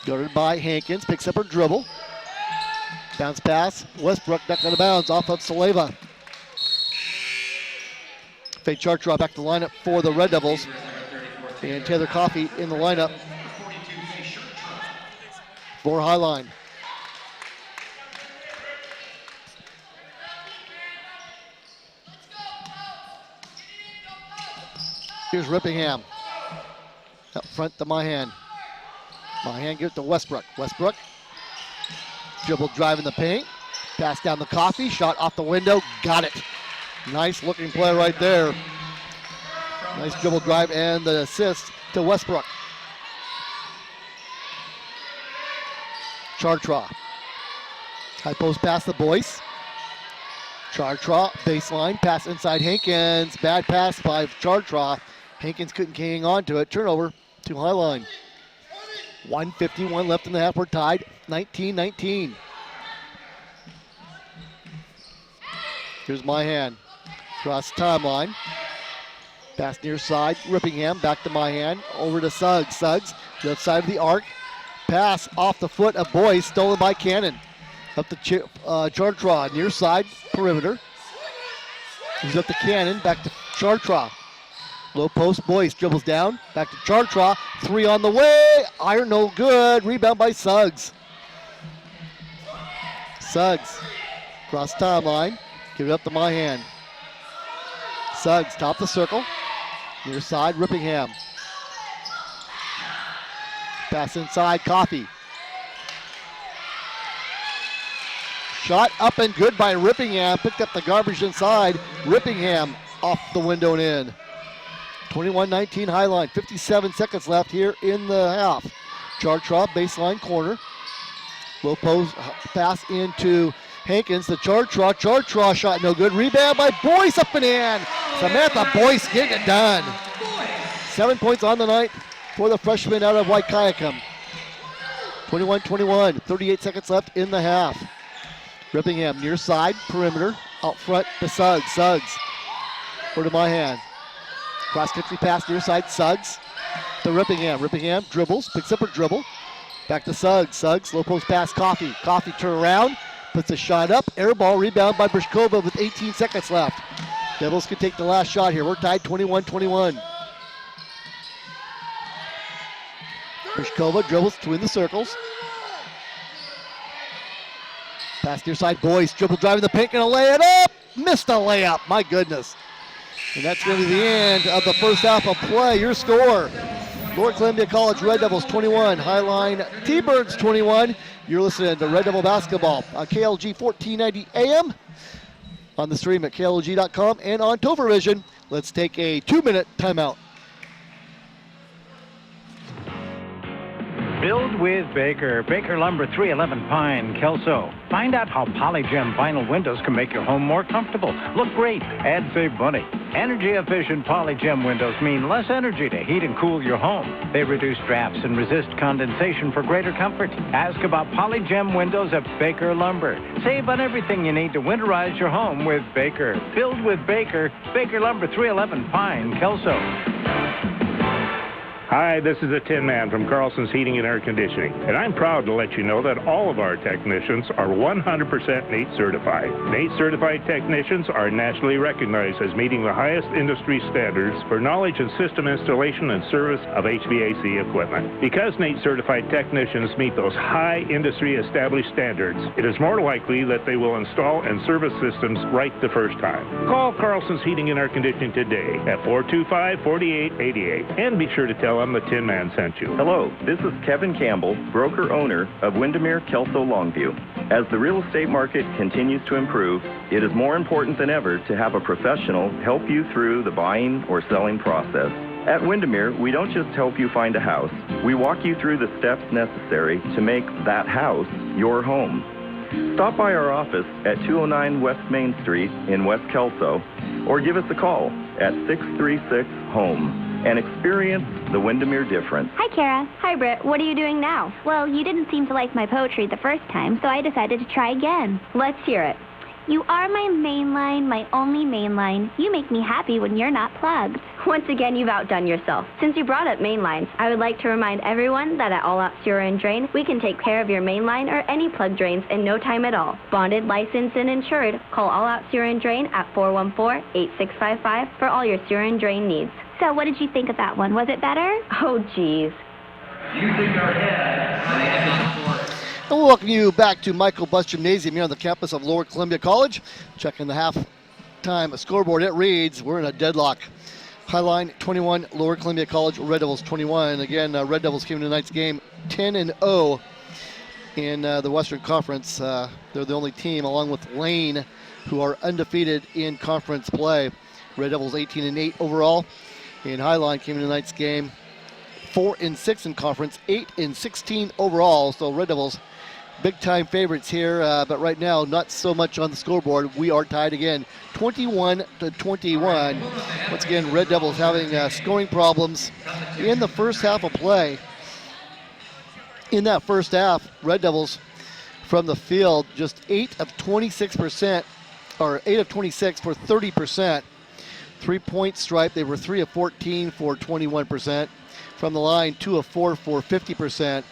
Guarded by Hankins. Picks up her dribble. Bounce pass. Westbrook back out of bounds off of Saleva. Faye Chartraw back to the lineup for the Red Devils. And Taylor Coffey in the lineup for Highline. Here's Rippingham. Up front to Myhan. Myhan gives it to Westbrook. Westbrook. Dribble drive in the paint. Pass down the Coffey. Shot off the window. Got it. Nice looking play right there. Nice dribble drive and the assist to Westbrook. Chartraw. High post pass to Boyce. Chartraw, baseline, pass inside Hankins. Bad pass by Chartraw. Hankins couldn't hang on to it. Turnover to Highline. 1:51 left in the half. We're tied 19-19. Here's Myhan. Cross timeline. Pass near side. Rippingham back to Myhan. Over to Suggs. Suggs, left side of the arc. Pass off the foot of Boyce. Stolen by Cannon. Up to Chartraw. Near side perimeter. He's up to Cannon. Back to Chartraw. Low post. Boyce dribbles down. Back to Chartraw. 3 on the way. Iron no good. Rebound by Suggs. Suggs. Cross timeline. Give it up to Myhan. Suggs top the circle. Near side, Rippingham. Pass inside, Coffey. Shot up and good by Rippingham. Picked up the garbage inside. Rippingham off the window and in. 21-19 Highline. 57 seconds left here in the half. Chartraw, baseline corner. Low post pass into Hankins to Chartraw. Chartraw shot no good. Rebound by Boyce up and in. Samantha Boyce getting it done. 7 points on the night for the freshman out of Waikayakam. 21-21. 38 seconds left in the half. Rippingham near side, perimeter. Out front to Suggs. Suggs. Over to Myhan. Cross country pass near side. Suggs to Rippingham. Rippingham dribbles. Picks up her dribble. Back to Suggs. Suggs, low post pass, Coffee. Coffee turn around, puts a shot up. Air ball, rebound by Brishkova with 18 seconds left. Devils can take the last shot here. We're tied 21-21. Brishkova dribbles between the circles. Pass near side, Boyce. Dribble driving the paint, gonna lay it up. Missed a layup, my goodness. And that's gonna be the end of the first half of play. Your score, Lower Columbia College Red Devils 21, Highline T-Birds 21. You're listening to Red Devil Basketball on KLG 1490 AM, on the stream at klg.com and on Topher Vision. Let's take a 2-minute timeout. Build with Baker. Baker Lumber, 311 Pine, Kelso. Find out how Polygem vinyl windows can make your home more comfortable, look great, and save money. Energy-efficient Polygem windows mean less energy to heat and cool your home. They reduce drafts and resist condensation for greater comfort. Ask about Polygem windows at Baker Lumber. Save on everything you need to winterize your home with Baker. Build with Baker. Baker Lumber, 311 Pine, Kelso. Hi, this is the Tin Man from Carlson's Heating and Air Conditioning, and I'm proud to let you know that all of our technicians are 100% NATE certified. NATE certified technicians are nationally recognized as meeting the highest industry standards for knowledge and system installation and service of HVAC equipment. Because NATE certified technicians meet those high industry established standards, it is more likely that they will install and service systems right the first time. Call Carlson's Heating and Air Conditioning today at 425-4888 and be sure to tell them the Tin Man sent you. Hello, this is Kevin Campbell, broker-owner of Windermere Kelso Longview. As the real estate market continues to improve, it is more important than ever to have a professional help you through the buying or selling process. At Windermere, we don't just help you find a house. We walk you through the steps necessary to make that house your home. Stop by our office at 209 West Main Street in West Kelso, or give us a call at 636-HOME. And experience the Windermere difference. Hi, Kara. Hi, Britt. What are you doing now? Well, you didn't seem to like my poetry the first time, so I decided to try again. Let's hear it. You are my main line, my only main line. You make me happy when you're not plugged. Once again, you've outdone yourself. Since you brought up main lines, I would like to remind everyone that at All Out Sewer and Drain, we can take care of your main line or any plug drains in no time at all. Bonded, licensed, and insured. Call All Out Sewer and Drain at 414-8655 for all your sewer and drain needs. So what did you think of that one? Was it better? Oh, geez. Using our head. And we'll welcome you back to Michael Buss Gymnasium here on the campus of Lower Columbia College. Checking the halftime scoreboard, it reads, we're in a deadlock. Highline 21, Lower Columbia College, Red Devils 21. And again, Red Devils came to tonight's game 10-0 in the Western Conference. They're the only team, along with Lane, who are undefeated in conference play. Red Devils 18-8 overall. And Highline came in tonight's game 4-6 in conference, 8-16 overall. So Red Devils, big time favorites here, but right now not so much on the scoreboard. We are tied again, 21-21. Once again, Red Devils having scoring problems in the first half of play. In that first half, Red Devils from the field just 8 of 26%, or 8 of 26 for 30%. 3-point stripe, they were 3 of 14 for 21%. From the line, 2 of 4 for 50%.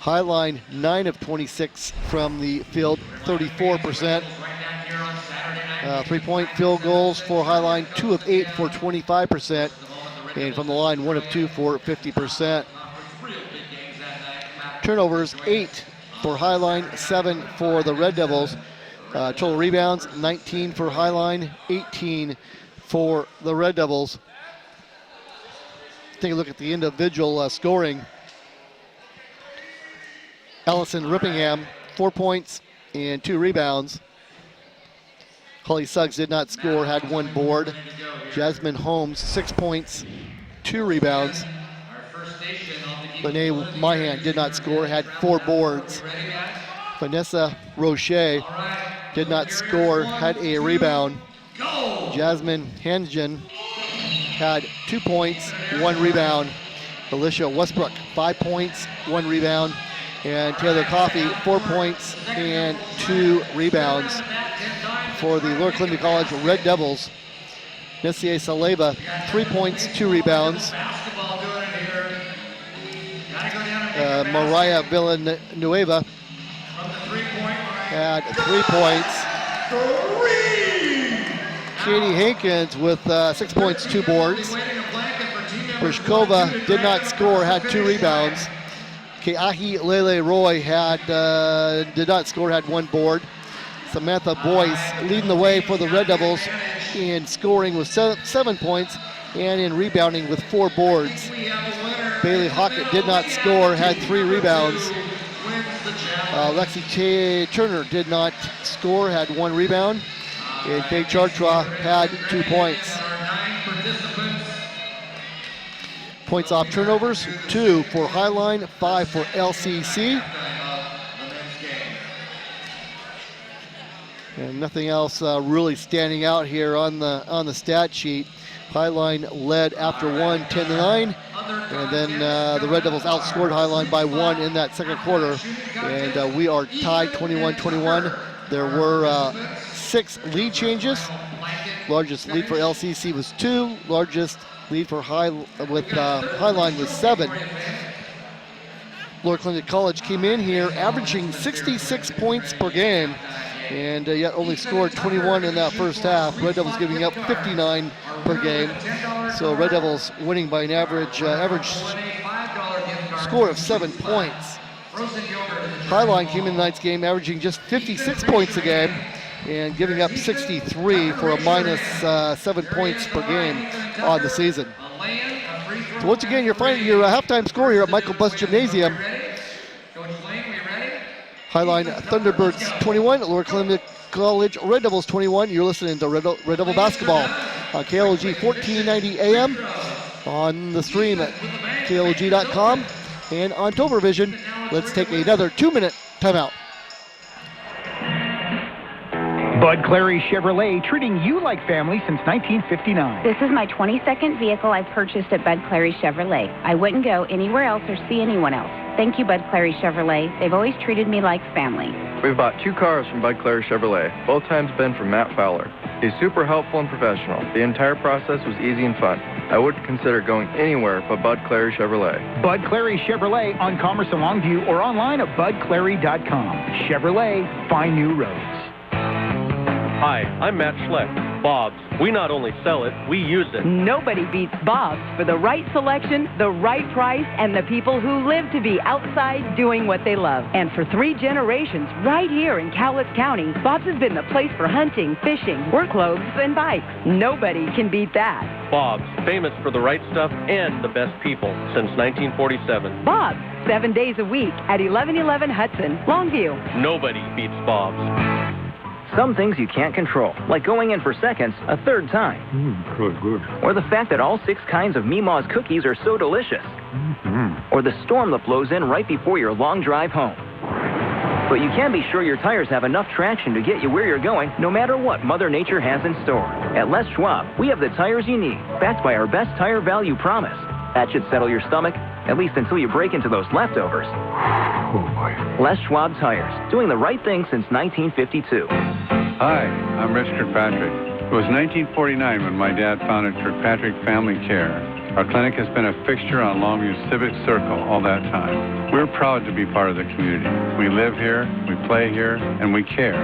Highline, 9 of 26 from the field, 34%. 3-point field goals for Highline, 2 of 8 for 25%. And from the line, 1 of 2 for 50%. Turnovers, 8 for Highline, 7 for the Red Devils. Total rebounds, 19 for Highline, 18 for the Red Devils. Take a look at the individual scoring. Allison Rippingham, 4 points and 2 rebounds. Holly Suggs did not score, had 1 board. Jasmine Holmes, 6 points, 2 rebounds. Lene Mahan did not score, had 4 boards. Vanessa Roche did not score, had a rebound. Jasmine Hangen had 2 points, 1 rebound. Alicia Westbrook, 5 points, 1 rebound. And Taylor Coffey, 4 points and 2 rebounds. For the Lower Columbia College Red Devils, Nessie Saleva, 3 points, 2 rebounds. Mariah Villanueva had 3 points. Katie Hankins with 6 points, 2 boards. Brishkova did not score, had 2 rebounds. Keahi Lele Roy did not score, had 1 board. Samantha Boyce leading the way for the Red Devils in scoring with 7 points and in rebounding with 4 boards. Bailey Hockett did not score, had 3 rebounds. Lexi Turner did not score, had 1 rebound. And Faye Chartra had 2 points. Points off turnovers, 2 for Highline, 5 for LCC. And nothing else really standing out here on the stat sheet. Highline led after 1, 10-9, and then the Red Devils outscored Highline by 1 in that second quarter, and we are tied 21-21. There were 6 lead changes. Largest lead for LCC was 2. Largest lead for Highline was 7. Lower Columbia College came in here averaging 66 points per game, and yet only scored 21 in that first half. Red Devils giving up 59 per game. So Red Devils winning by an average score of 7 points. Highline came in tonight's game averaging just 56 points a game and giving up 63 for a minus 7 points per game on the season. So once again, you're finding your halftime score here at Michael Buss Gymnasium. Highline Thunderbirds 21, Lower Columbia College Red Devils 21. You're listening to Red Devil Basketball on KLOG 1490 AM, on the stream at KLOG.com, and on Tovervision. Let's take another 2-minute timeout. Bud Clary Chevrolet, treating you like family since 1959. This is my 22nd vehicle I've purchased at Bud Clary Chevrolet. I wouldn't go anywhere else or see anyone else. Thank you, Bud Clary Chevrolet. They've always treated me like family. We've bought 2 cars from Bud Clary Chevrolet. Both times been from Matt Fowler. He's super helpful and professional. The entire process was easy and fun. I wouldn't consider going anywhere but Bud Clary Chevrolet. Bud Clary Chevrolet on Commerce and Longview, or online at budclary.com. Chevrolet, find new roads. Hi, I'm Matt Schleck. Bob's. We not only sell it, we use it. Nobody beats Bob's for the right selection, the right price, and the people who live to be outside doing what they love. And for 3 generations, right here in Cowlitz County, Bob's has been the place for hunting, fishing, work clothes, and bikes. Nobody can beat that. Bob's, famous for the right stuff and the best people since 1947. Bob's, 7 days a week at 1111 Hudson, Longview. Nobody beats Bob's. Some things you can't control, like going in for seconds a third time. Good. Or the fact that all 6 kinds of Meemaw's cookies are so delicious. Or the storm that blows in right before your long drive home. But you can be sure your tires have enough traction to get you where you're going, no matter what Mother Nature has in store. At Les Schwab, we have the tires you need, backed by our best tire value promise. That should settle your stomach, at least until you break into those leftovers. Oh, boy. Les Schwab Tires, doing the right thing since 1952. Hi, I'm Rich Kirkpatrick. It was 1949 when my dad founded Kirkpatrick Family Care. Our clinic has been a fixture on Longview Civic Circle all that time. We're proud to be part of the community. We live here, we play here, and we care.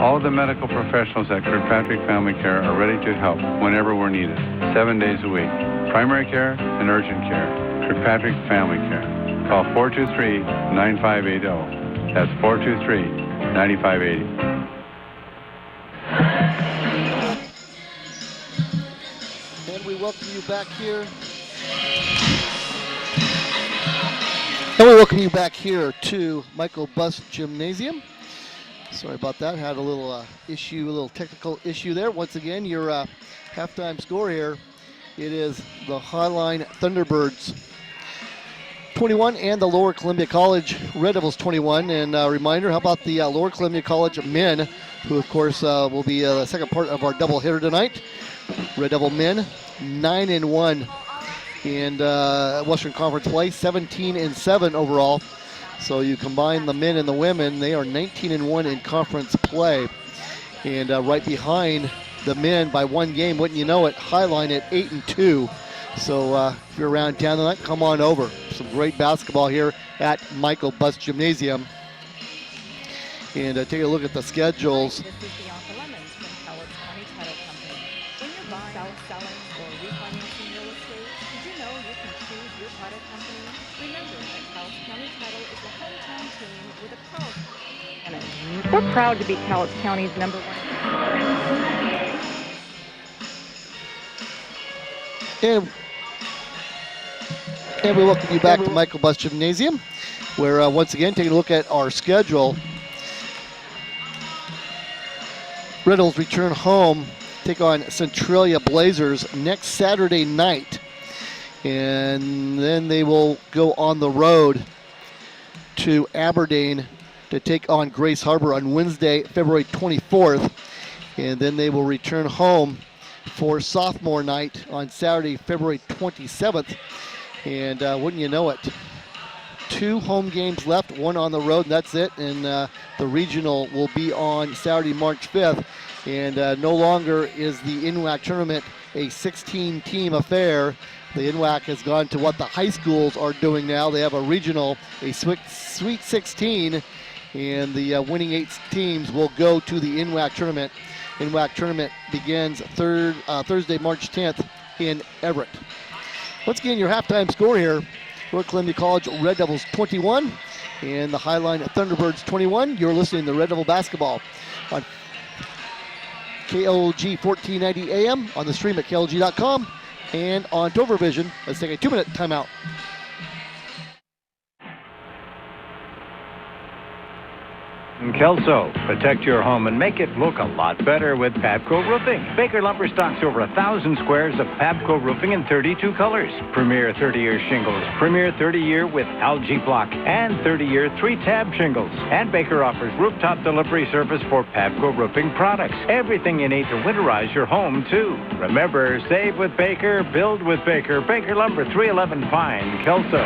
All of the medical professionals at Kirkpatrick Family Care are ready to help whenever we're needed, 7 days a week. Primary care and urgent care. Kirkpatrick Family Care. Call 423-9580. That's 423-9580. And we welcome you back here. And we welcome you back here to Michael Buss Gymnasium. Sorry about that. Had a little little technical issue there. Once again, your halftime score here. It is the Highline Thunderbirds 21 and the Lower Columbia College Red Devils 21. And a reminder, how about the Lower Columbia College men, who of course will be the second part of our doubleheader tonight. Red Devil men 9-1 in Western Conference play, 17-7 overall. So you combine the men and the women, they are 19-1 in conference play. And right behind the men by 1 game, wouldn't you know it, Highline at 8-2. So if you're around town tonight, come on over. Some great basketball here at Michael Bus Gymnasium. And take a look at the schedules. This is Bianca Lemons from Cowlitz County Title Company. When you're buying, selling, or refinancing real estate, did you know you can choose your title company? Remember that Cowlitz County Title is the hometown team with a powerful. We're proud to be Cowlitz County's #1. And we welcome you back to Michael Bus Gymnasium, where once again, taking a look at our schedule. Red Devils return home, take on Centralia Blazers next Saturday night. And then they will go on the road to Aberdeen to take on Grace Harbor on Wednesday, February 24th. And then they will return home for sophomore night on Saturday, February 27th. And wouldn't you know it, 2 home games left, 1 on the road, and that's it. And the regional will be on Saturday, March 5th. And no longer is the NWAC tournament a 16-team affair. The NWAC has gone to what the high schools are doing now. They have a regional, a Sweet 16, and the winning 8 teams will go to the NWAC tournament. NWAC tournament begins Thursday, March 10th in Everett. Once again, your halftime score here, Royal Columbia College Red Devils 21 and the Highline Thunderbirds 21. You're listening to Red Devil Basketball on KLG 1490 AM, on the stream at klg.com, and on Dover Vision. Let's take a 2-minute timeout. Kelso, protect your home and make it look a lot better with Pabco Roofing. Baker Lumber stocks over 1,000 squares of Pabco Roofing in 32 colors. Premier 30-year shingles, Premier 30-year with algae block, and 30-year 3-tab shingles. And Baker offers rooftop delivery service for Pabco Roofing products. Everything you need to winterize your home, too. Remember, save with Baker, build with Baker. Baker Lumber, 311 Pine, Kelso.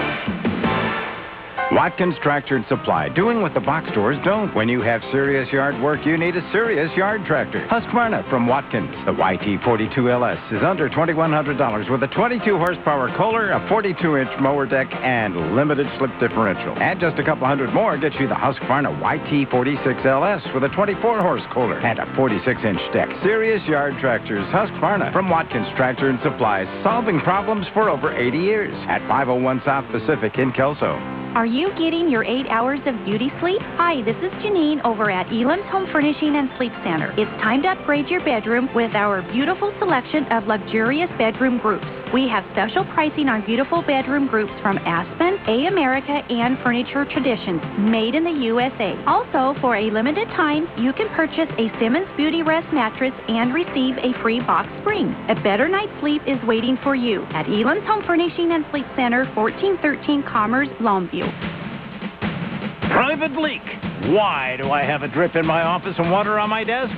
Watkins Tractor and Supply, doing what the box stores don't. When you have serious yard work, you need a serious yard tractor. Husqvarna from Watkins. The YT42LS is under $2,100 with a 22 horsepower Kohler, a 42-inch mower deck, and limited slip differential. Add just a couple hundred more, gets you the Husqvarna YT46LS with a 24 horse Kohler and a 46-inch deck. Serious yard tractors, Husqvarna from Watkins Tractor and Supplies, solving problems for over 80 years at 501 South Pacific in Kelso. Are you getting your 8 hours of beauty sleep? Hi, this is Janine over at Elam's Home Furnishing and Sleep Center. It's time to upgrade your bedroom with our beautiful selection of luxurious bedroom groups. We have special pricing on beautiful bedroom groups from Aspen, A-America, and Furniture Traditions, made in the USA. Also, for a limited time, you can purchase a Simmons Beauty Rest mattress and receive a free box spring. A better night's sleep is waiting for you at Elam's Home Furnishing and Sleep Center, 1413 Commerce, Longview. Private leak. Why do I have a drip in my office and water on my desk?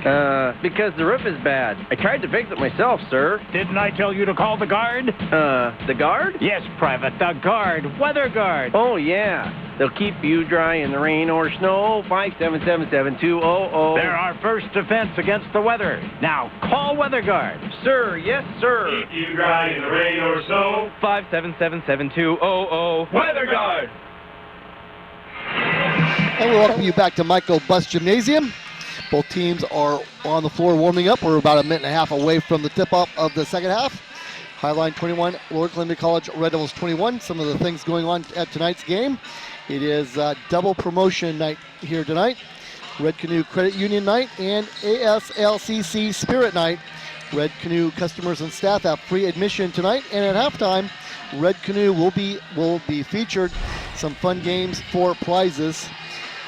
Because the roof is bad. I tried to fix it myself, sir. Didn't I tell you to call the guard? The guard? Yes, Private, the guard. Weather guard. Oh, yeah. They'll keep you dry in the rain or snow. 577-7200. They're our first defense against the weather. Now, call Weather Guard. Sir, yes, sir. Keep you dry in the rain or snow. 577-7200. Weather Guard. And we welcome you back to Michael Bus Gymnasium. Both teams are on the floor warming up. We're about a minute and a half away from the tip-off of the second half. Highline 21, Lower Columbia College Red Devils 21. Some of the things going on at tonight's game. It is double promotion night here tonight. Red Canoe Credit Union night and ASLCC Spirit night. Red Canoe customers and staff have free admission tonight. And at halftime, Red Canoe will be featured. Some fun games for prizes.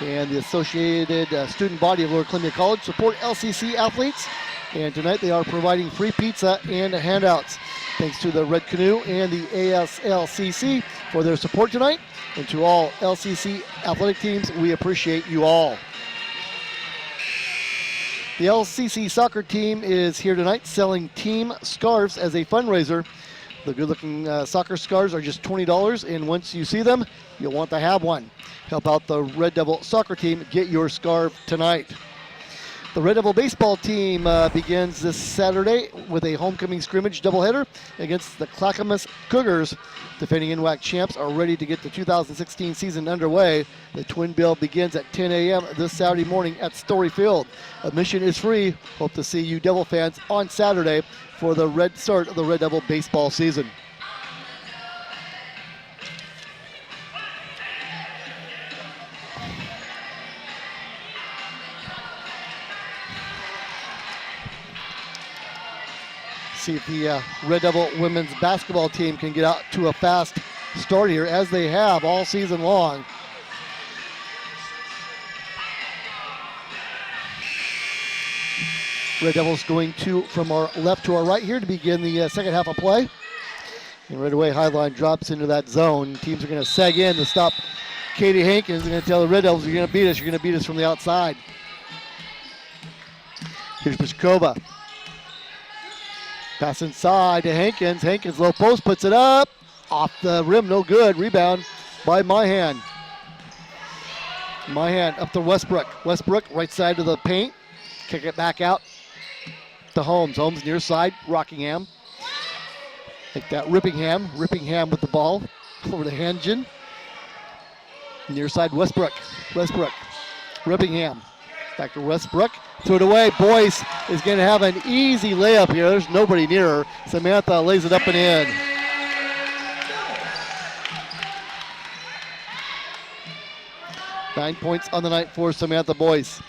And the Associated Student Body of Lower Columbia College support LCC athletes. And tonight they are providing free pizza and handouts. Thanks to the Red Canoe and the ASLCC for their support tonight. And to all LCC athletic teams, we appreciate you all. The LCC soccer team is here tonight selling team scarves as a fundraiser. The good-looking soccer scarves are just $20, and once you see them, you'll want to have one. Help out the Red Devil soccer team get your scarf tonight. The Red Devil baseball team begins this Saturday with a homecoming scrimmage doubleheader against the Clackamas Cougars. Defending NWAC champs are ready to get the 2016 season underway. The Twin Bill begins at 10 a.m. this Saturday morning at Story Field. Admission is free. Hope to see you Devil fans on Saturday for the start of the Red Devil baseball season. See if the Red Devil women's basketball team can get out to a fast start here, as they have all season long. Red Devils going from our left to our right here to begin the second half of play. And right away, Highline drops into that zone. Teams are going to seg in to stop Katie Hankins. They're going to tell the Red Devils, you're going to beat us. You're going to beat us from the outside. Here's Pashkova. Pass inside to Hankins. Hankins low post, puts it up. Off the rim, no good. Rebound by Myhan. Myhan up to Westbrook. Westbrook right side of the paint. Kick it back out to Holmes. Holmes near side, Rockingham. Take that, Rippingham. Rippingham with the ball over to Hangen. Near side, Westbrook. Westbrook. Rippingham. Back to Westbrook. Threw it away. Boyce is going to have an easy layup here. There's nobody near her. Samantha lays it up and in. Nine points on the night for Samantha Boyce.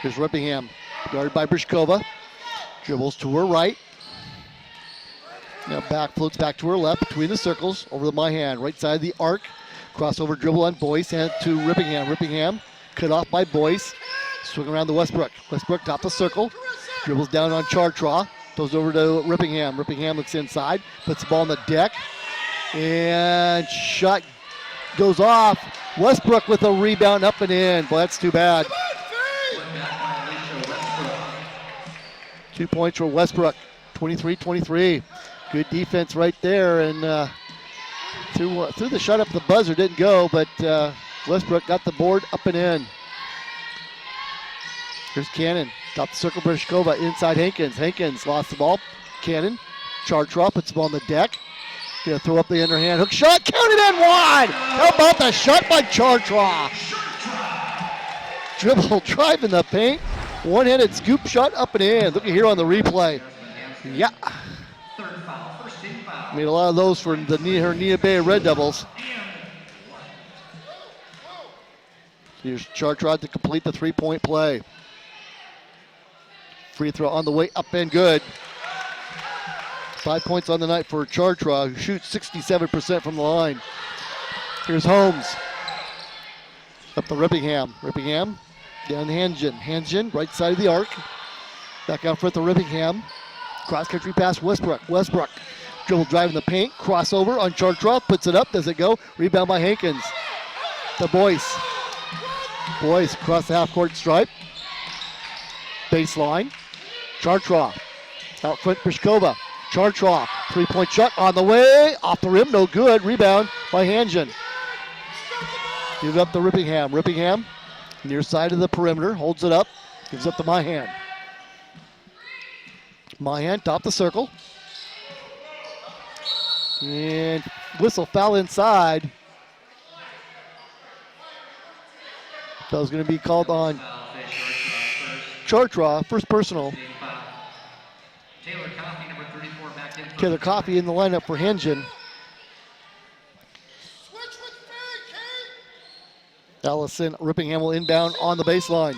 Here's Rippingham. Guarded by Brishkova. Dribbles to her right. Now floats back to her left between the circles. Over to Myhan. Right side of the arc. Crossover dribble on Boyce. Hand to Rippingham. Rippingham cut off by Boyce. Swing around to Westbrook. Westbrook top the circle. Dribbles down on Chartraw. Goes over to Rippingham. Rippingham looks inside. Puts the ball on the deck. And shot goes off. Westbrook with a rebound up and in. Boy, that's too bad. 2 points for Westbrook. 23-23. Good defense right there. And threw the shot up the buzzer. Didn't go, but Westbrook got the board up and in. Here's Cannon. Top the circle, Brishkova. Inside Hankins. Hankins lost the ball. Cannon. Chartraw puts the ball on the deck. Gonna throw up the underhand hook shot. Counted in one! How about the shot by Chartraw? Dribble, drive in the paint. One-handed scoop shot up and in. Look at here on the replay. Yeah. Made a lot of those for her Nia Bay Red Devils. Here's Chartraw to complete the three-point play. Free throw on the way up and good. 5 points on the night for Chartraw, who shoots 67% from the line. Here's Holmes. Up to Rippingham. Rippingham down to Hangen. Hangen, right side of the arc. Back out front to Rippingham. Cross-country pass, Westbrook. Westbrook. Dribble drive in the paint. Crossover on Chartraw. Puts it up. Does it go? Rebound by Hankins. To Boyce. Boyce across the half-court stripe. Baseline. Chartraw. Out front, Prishkova. Chartraw. Three-point shot on the way. Off the rim. No good. Rebound by Hangen. Give it up to Rippingham. Rippingham near side of the perimeter. Holds it up. Gives up to Myhan. Myhan top the circle. And whistle foul inside. That was going to be called on Chartraw, first personal. Taylor Coffey in the lineup for Hangen. Allison Rippingham will inbound on the baseline.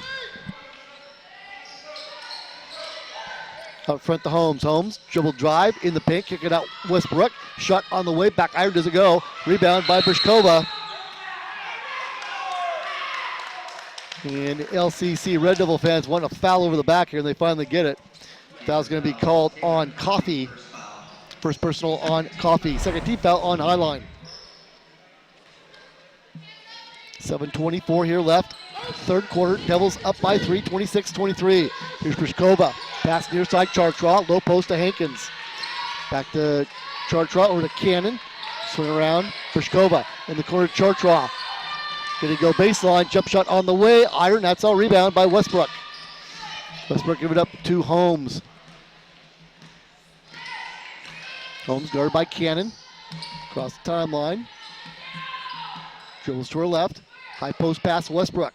Out front to Holmes. Holmes, dribble drive in the paint, kick it out Westbrook. Shot on the way, back iron, does it go? Rebound by Brishkova. And LCC Red Devil fans want a foul over the back here, and they finally get it. Foul's going to be called on Coffey. First personal on Coffey. Second team foul on Highline. 7:24 here left. Third quarter, Devils up by 3, 26-23. Here's Brishkova. Pass near side, Chartraw. Low post to Hankins. Back to Chartraw over to Cannon. Swing around, Brishkova in the corner, Chartraw. Gonna go baseline, jump shot on the way. Iron, that's all. Rebound by Westbrook. Westbrook give it up to Holmes. Holmes guarded by Cannon. Across the timeline. Dribbles to her left. High post pass, Westbrook.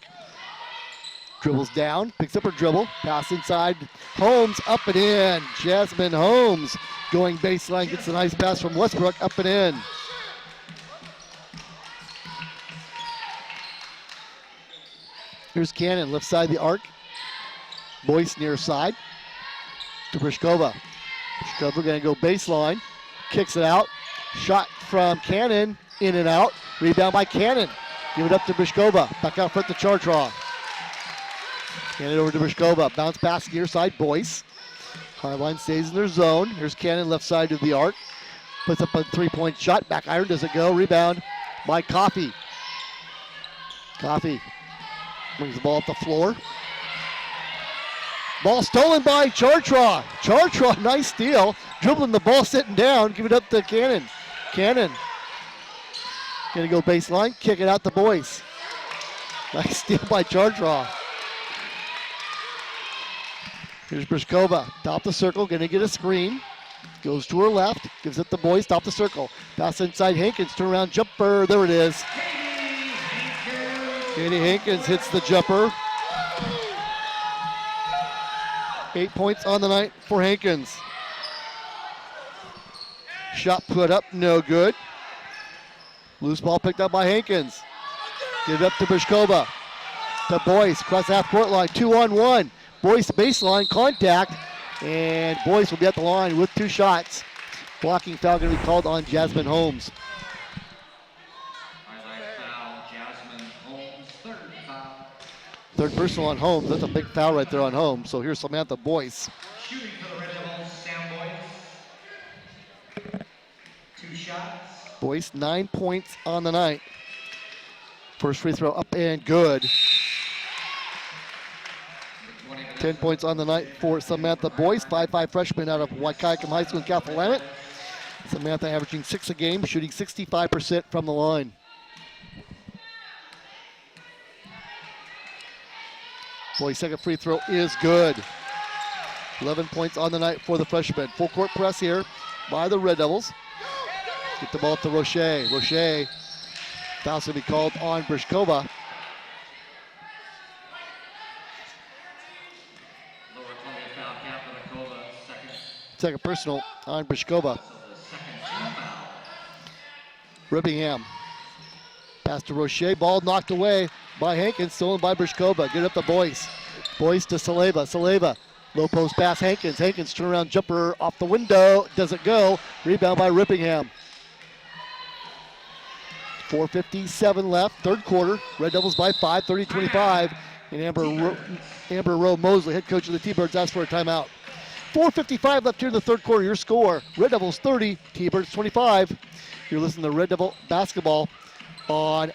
Dribbles down, picks up her dribble. Pass inside. Holmes up and in. Jasmine Holmes going baseline, gets a nice pass from Westbrook, up and in. Here's Cannon, left side of the arc. Boyce near side to Brishkova. Brishkova gonna go baseline, kicks it out. Shot from Cannon, in and out. Rebound by Cannon. Give it up to Brishkova. Back out front to Chartraw. Hand it over to Brishkova. Bounce pass near side, Boyce. Highline stays in their zone. Here's Cannon, left side of the arc. Puts up a three-point shot. Back iron, does it go? Rebound by Coffey. Coffey brings the ball up the floor. Ball stolen by Chartraw. Chartraw, nice steal. Dribbling the ball, sitting down. Give it up to Cannon. Cannon gonna go baseline, kick it out to Boyce. Nice steal by Chartraw. Here's Brishkova, top the circle, gonna get a screen. Goes to her left, gives it to Boyce, top the circle. Pass inside Hankins, turn around jumper, there it is. Katie Hankins hits the jumper. 8 points on the night for Hankins. Shot put up, no good. Loose ball picked up by Hankins. Give it up to Brishkova. To Boyce, across half court line, 2-on-1. Boyce baseline contact, and Boyce will be at the line with 2 shots. Blocking foul going to be called on Jasmine Holmes. Third personal on Holmes. That's a big foul right there on Holmes. So here's Samantha Boyce. Shooting for the Red Devils, Sam Boyce. 2 shots. Boyce, 9 points on the night. First free throw up and good. 10 points on the night for Samantha Boyce, 5'5" freshman out of Waikaikum High School in Kapolamatt. Samantha averaging 6 a game, shooting 65% from the line. Boyce's second free throw is good. 11 points on the night for the freshman. Full court press here by the Red Devils. Get the ball to Roche. Roche, foul's going to be called on Brishkova. Second personal on Brishkova. Rippingham. Pass to Roche. Ball knocked away by Hankins. Stolen by Brishkova. Get it up to Boyce. Boyce to Saleva. Saleva. Low post pass Hankins. Hankins turnaround jumper off the window. Doesn't go. Rebound by Rippingham. 4:57 left. Third quarter. Red Devils by 5. 30-25. And Amber Rowe Mosley, head coach of the T-Birds, asked for a timeout. 4:55 left here in the third quarter. Your score, Red Devils 30, T-Birds 25. You're listening to Red Devil Basketball on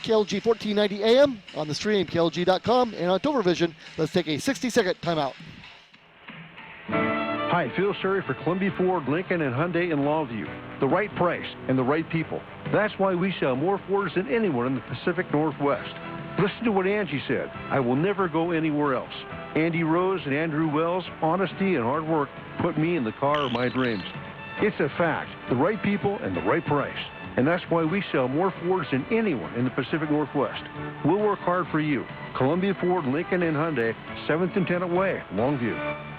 KLG 1490 AM, on the stream, klg.com, and on ToverVision. Let's take a 60-second timeout. Hi, Phil Sherry for Columbia Ford, Lincoln, and Hyundai in Longview. The right price and the right people. That's why we sell more Fords than anyone in the Pacific Northwest. Listen to what Angie said. I will never go anywhere else. Andy Rose and Andrew Wells, honesty and hard work put me in the car of my dreams. It's a fact. The right people and the right price. And that's why we sell more Fords than anyone in the Pacific Northwest. We'll work hard for you. Columbia Ford, Lincoln, and Hyundai, 7th and 10th Way, Longview.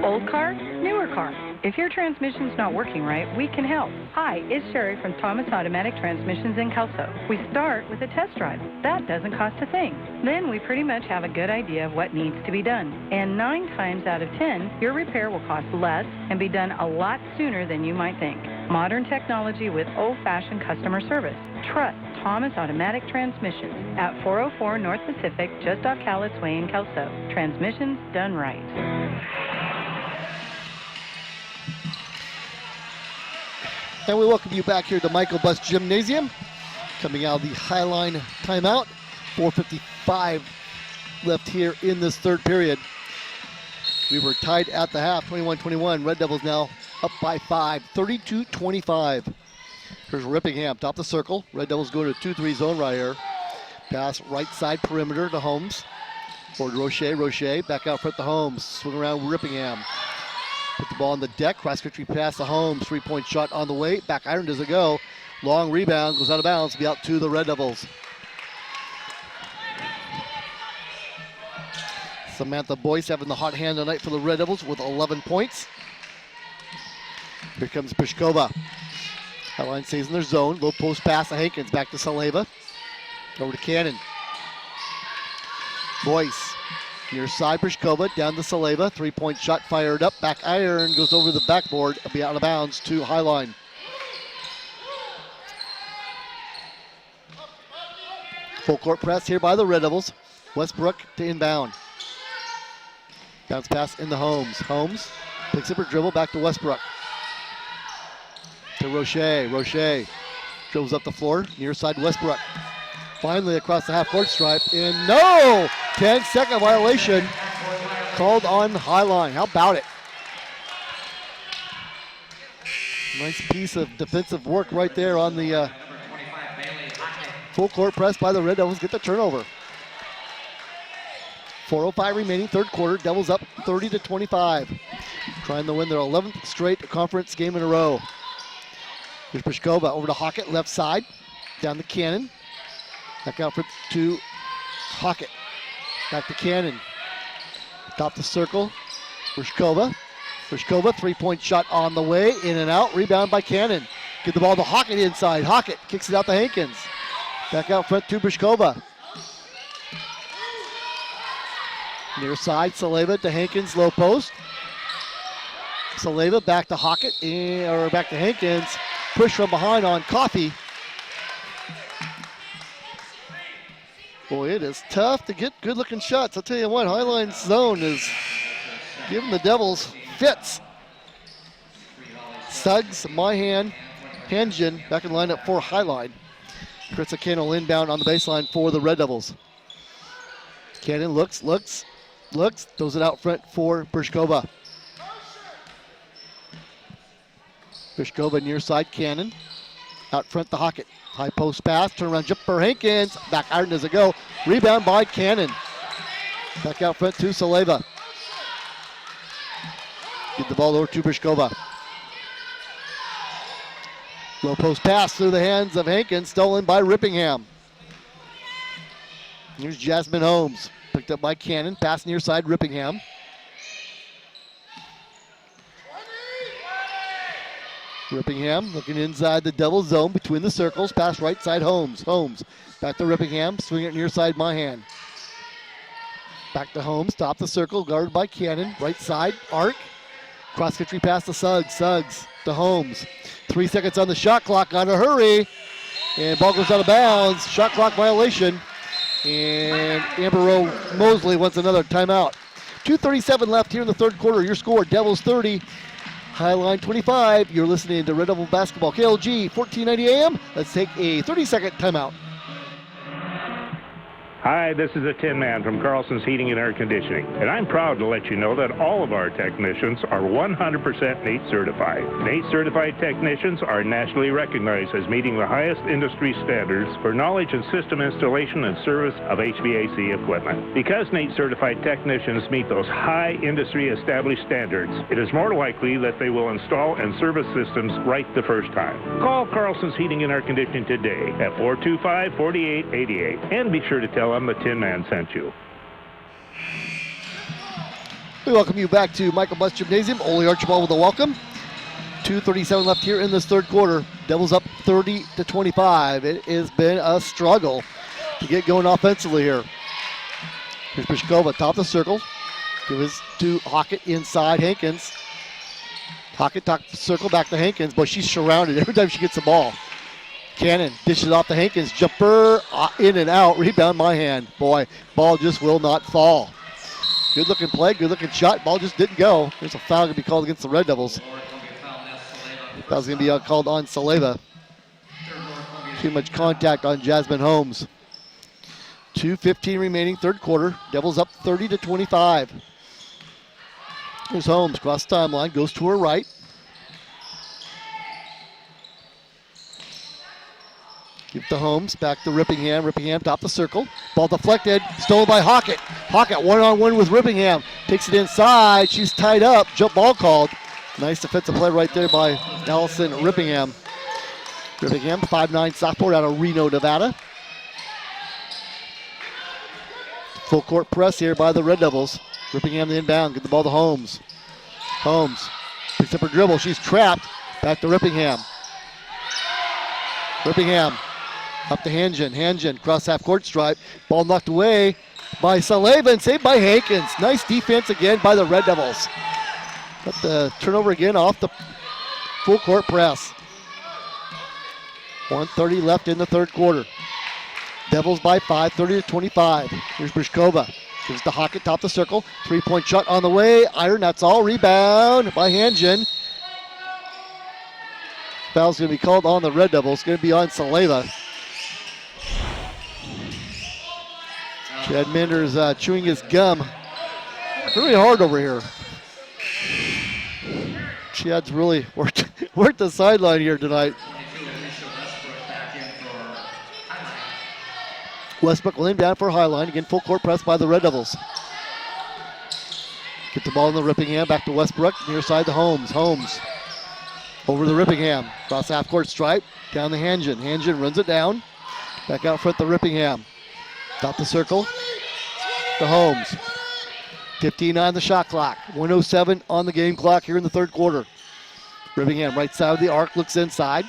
Old car, newer car. If your transmission's not working right, we can help. Hi, it's Sherry from Thomas Automatic Transmissions in Kelso. We start with a test drive. That doesn't cost a thing. Then we pretty much have a good idea of what needs to be done. And 9 times out of 10, your repair will cost less and be done a lot sooner than you might think. Modern technology with old-fashioned customer service. Trust Thomas Automatic Transmissions at 404 North Pacific, just off Cowlitz Way in Kelso. Transmissions done right. And we welcome you back here to Michael Bus Gymnasium. Coming out of the Highline timeout. 4:55 left here in this third period. We were tied at the half, 21-21. Red Devils now up by 5, 32-25. Here's Rippingham, top of the circle. Red Devils go to 2-3 zone right here. Pass right side perimeter to Holmes. Forward Roche. Roche back out front to Holmes. Swing around Rippingham. Put the ball on the deck. Cross-country pass to Holmes. Three-point shot on the way. Back iron does it go. Long rebound. Goes out of bounds. Be out to the Red Devils. Samantha Boyce having the hot hand tonight for the Red Devils with 11 points. Here comes Pishkova. Highline stays in their zone. Low post pass to Hankins. Back to Saleva. Over to Cannon. Boyce. Near side Pishkova. Down to Saleva. Three-point shot fired up. Back iron. Goes over the backboard. Be out of bounds to Highline. Full court press here by the Red Devils. Westbrook to inbound. Bounce pass into Holmes. Holmes picks up her dribble. Back to Westbrook. To Roche. Roche dribbles up the floor. Near side Westbrook. Finally across the half-court stripe. And no! 10-second violation called on Highline. How about it? Nice piece of defensive work right there on the full court press by the Red Devils. Get the turnover. 4:05 remaining, third quarter. Devils up 30-25. Trying to win their 11th straight conference game in a row. Here's Pishkova over to Hockett, left side. Down to Cannon. Back out to Hockett. Back to Cannon. Top the circle. Pishkova. Pishkova, three-point shot on the way. In and out. Rebound by Cannon. Get the ball to Hockett inside. Hockett kicks it out to Hankins. Back out front to Pishkova. Near side, Saleva to Hankins, low post. Saleva back to Hockett, or back to Hankins. Push from behind on Coffey. Boy, it is tough to get good-looking shots. I'll tell you what, Highline's zone is giving the Devils fits. Suggs, Myhan, Hanjin back in lineup for Highline. Krista Cannon will inbound on the baseline for the Red Devils. Cannon looks, throws it out front for Pishkova. Pishkova near side, Cannon. Out front to Hockett. High post pass, turnaround jump for Hankins. Back iron does it go. Rebound by Cannon. Back out front to Saleva. Get the ball over to Pishkova. Low post pass through the hands of Hankins, stolen by Rippingham. Here's Jasmine Holmes. Picked up by Cannon, pass near side, Rippingham. Rippingham looking inside the double zone between the circles, pass right side, Holmes. Holmes back to Rippingham, swing it near side, Myhan. Back to Holmes, top the circle, guarded by Cannon, right side, arc. Cross country pass to Suggs, Suggs to Holmes. 3 seconds on the shot clock, on a hurry. And ball goes out of bounds, shot clock violation. And Amber Mosley wants another timeout. 2:37 left here in the third quarter. Your score, Devils 30, Highline 25. You're listening to Red Devil Basketball, KLG 1490 AM. Let's take a 30-second timeout. Hi, this is the Tin Man from Carlson's Heating and Air Conditioning, and I'm proud to let you know that all of our technicians are 100% NATE certified. NATE certified technicians are nationally recognized as meeting the highest industry standards for knowledge and system installation and service of HVAC equipment. Because NATE certified technicians meet those high industry established standards, it is more likely that they will install and service systems right the first time. Call Carlson's Heating and Air Conditioning today at 425-4888, and be sure to tell them the Tin Man sent you. We welcome you back to Michael Buss Gymnasium. Ole Archibald with a welcome. 2:37 left here in this third quarter. Devils up 30-25. It has been a struggle to get going offensively here. Here's Pishkova, top of the circle. Gives to Hockett inside Hankins. Hockett top the circle, back to Hankins, but she's surrounded every time she gets the ball. Cannon dishes off to Hankins. Jumper in and out. Rebound, Myhan. Boy, ball just will not fall. Good looking play, good looking shot. Ball just didn't go. There's a foul going to be called against the Red Devils. Foul's going to be called on Saleva. Too much contact on Jasmine Holmes. 2:15 remaining, third quarter. Devils up 30-25. Here's Holmes, cross the timeline, goes to her right. Give to Holmes, back to Rippingham. Rippingham top the circle. Ball deflected, stolen by Hockett. Hockett one-on-one with Rippingham. Takes it inside, she's tied up. Jump ball called. Nice defensive play right there by Allison Rippingham. Rippingham, 5'9" sophomore out of Reno, Nevada. Full court press here by the Red Devils. Rippingham the inbound, get the ball to Holmes. Holmes picks up her dribble, she's trapped. Back to Rippingham. Rippingham up to Hangen. Hangen cross half court stripe. Ball knocked away by Saleva and saved by Hankins. Nice defense again by the Red Devils. Got the turnover again off the full court press. 1:30 left in the third quarter. Devils by 5, 30-25. Here's Brishkova. Gives to Hockett, top the circle. 3-point shot on the way. Iron, that's all. Rebound by Hangen. Foul's going to be called on the Red Devils. It's going to be on Saleva. Chad Minder's chewing his gum really hard over here. Chad's really worked the sideline here tonight. Westbrook will inbound for Highline. Again, full court press by the Red Devils. Get the ball in the Rippingham. Back to Westbrook. Near side to Holmes. Holmes over the Rippingham. Cross half court stripe. Down the Hangen. Hangen runs it down. Back out front the Rippingham. Top the circle to Holmes. 15 on the shot clock. 1:07 on the game clock here in the third quarter. Rippingham right side of the arc. Looks inside.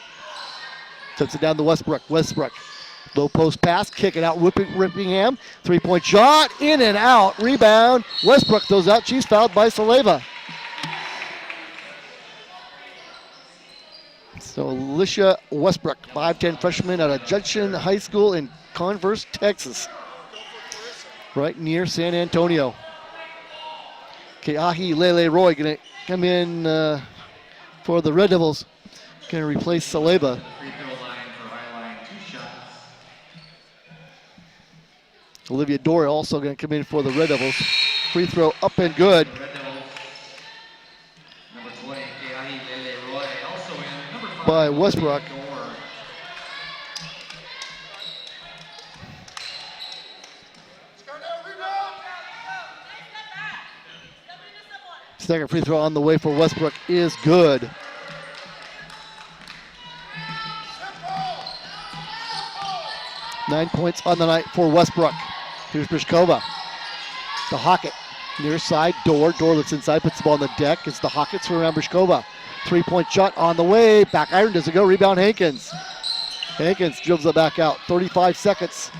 Tucks it down to Westbrook. Westbrook. Low post pass, kick it out, Rippingham. 3-point shot, in and out, rebound. Westbrook throws out, she's fouled by Saleva. So Alicia Westbrook, 5'10" freshman out of Judson High School in Converse, Texas. Right near San Antonio. Keahi Lele Roy gonna come in for the Red Devils. Gonna replace Saleva. Olivia Dore also going to come in for the Red Devils. Free throw up and good. By Westbrook. Second free throw on the way for Westbrook is good. Nine points on the night for Westbrook. Here's Brishkova. To Hockett. Near side, Dore. Dore looks inside, puts the ball on the deck. It's the Hockett's around Brishkova. 3-point shot on the way. Back iron, does it go? Rebound Hankins. Hankins dribbles it back out. 35 seconds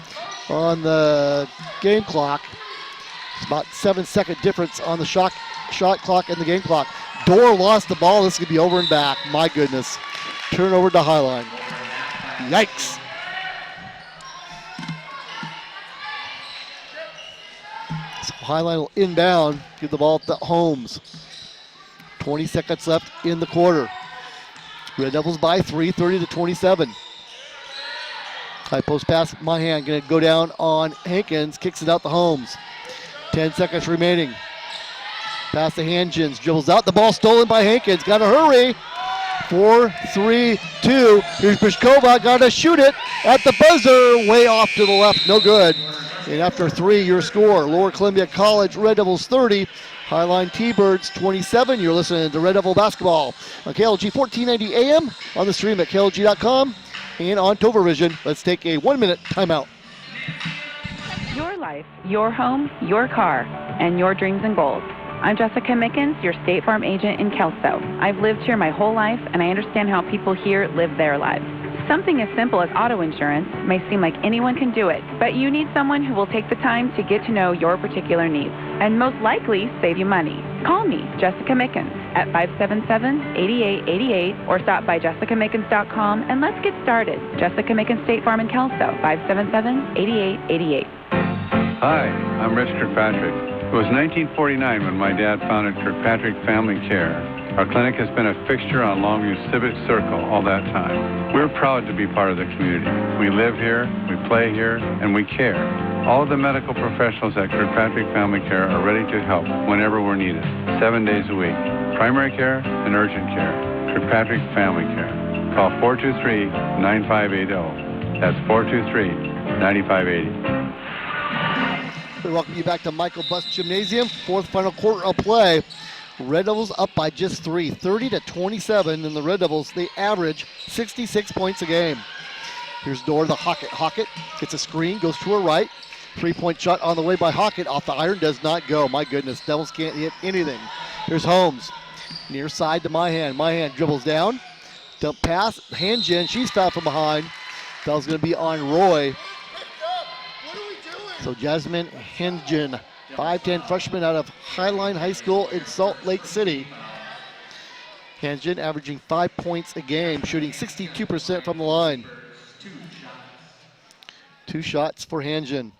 on the game clock. It's about 7-second difference on the shot clock and the game clock. Dore lost the ball. This could be over and back. My goodness. Turnover to Highline. Yikes. So Highline will inbound, give the ball to Holmes. 20 seconds left in the quarter. Red Devils by 3, 30-27. High post pass, Mahan gonna go down on Hankins, kicks it out to Holmes. 10 seconds remaining. Pass to Hangens, dribbles out, the ball stolen by Hankins, gotta hurry. 4, 3, 2, here's Brishkova, gotta shoot it at the buzzer, way off to the left, no good. And after 3, your score, Lower Columbia College, Red Devils 30, Highline T-Birds 27. You're listening to Red Devil Basketball on KLG 1490 AM, on the stream at KLG.com, and on ToverVision. Let's take a 1-minute timeout. Your life, your home, your car, and your dreams and goals. I'm Jessica Mickens, your State Farm agent in Kelso. I've lived here my whole life, and I understand how people here live their lives. Something as simple as auto insurance may seem like anyone can do it, but you need someone who will take the time to get to know your particular needs and most likely save you money. Call me, Jessica Mickens, at 577-8888 or stop by jessicamickens.com and let's get started. Jessica Mickens State Farm in Kelso, 577-8888. Hi, I'm Rich Kirkpatrick. It was 1949 when my dad founded Kirkpatrick Family Care. Our clinic has been a fixture on Longview Civic Circle all that time. We're proud to be part of the community. We live here, we play here, and we care. All of the medical professionals at Kirkpatrick Family Care are ready to help whenever we're needed, 7 days a week. Primary care and urgent care. Kirkpatrick Family Care. Call 423-9580. That's 423-9580. We welcome you back to Michael Bus Gymnasium. Fourth final quarter of play. Red Devils up by just 3, 30-27, and the Red Devils, they average 66 points a game. Here's Dora the Hockett. Hockett gets a screen, goes to her right. 3-point shot on the way by Hockett. Off the iron, does not go. My goodness, Devils can't hit anything. Here's Holmes. Near side to Myhan. Myhan dribbles down. Dump pass. Hanjin, she's fouled from behind. Foul's going to be on Roy. So Jasmine Hanjin, 5'10" freshman out of Highline High School in Salt Lake City. Hanjin averaging 5 points a game, shooting 62% from the line. 2 shots for Hanjin.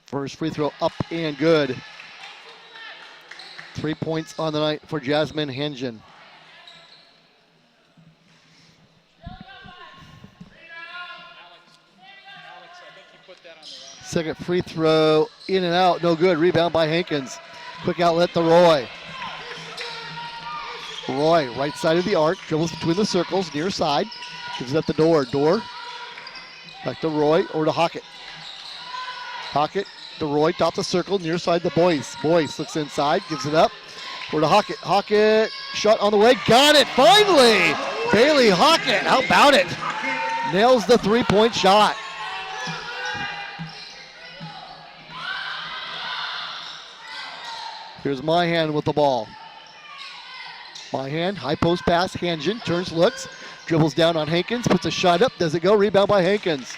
First free throw up and good. 3 points on the night for Jasmine Hanjin. Second free throw in and out, no good. Rebound by Hankins. Quick outlet to Roy. Roy, right side of the arc, dribbles between the circles, near side. Gives it up the door. Door. Back to Roy or to Hockett. Hockett to Roy, top the circle, near side to Boyce. Boyce looks inside, gives it up. Or to Hockett. Hockett, shot on the way, got it, finally! Bailey Hockett, how about it? Nails the 3-point shot. Here's Myhan with the ball. Myhan, high post pass, Hanjin, turns, looks, dribbles down on Hankins, puts a shot up, does it go? Rebound by Hankins.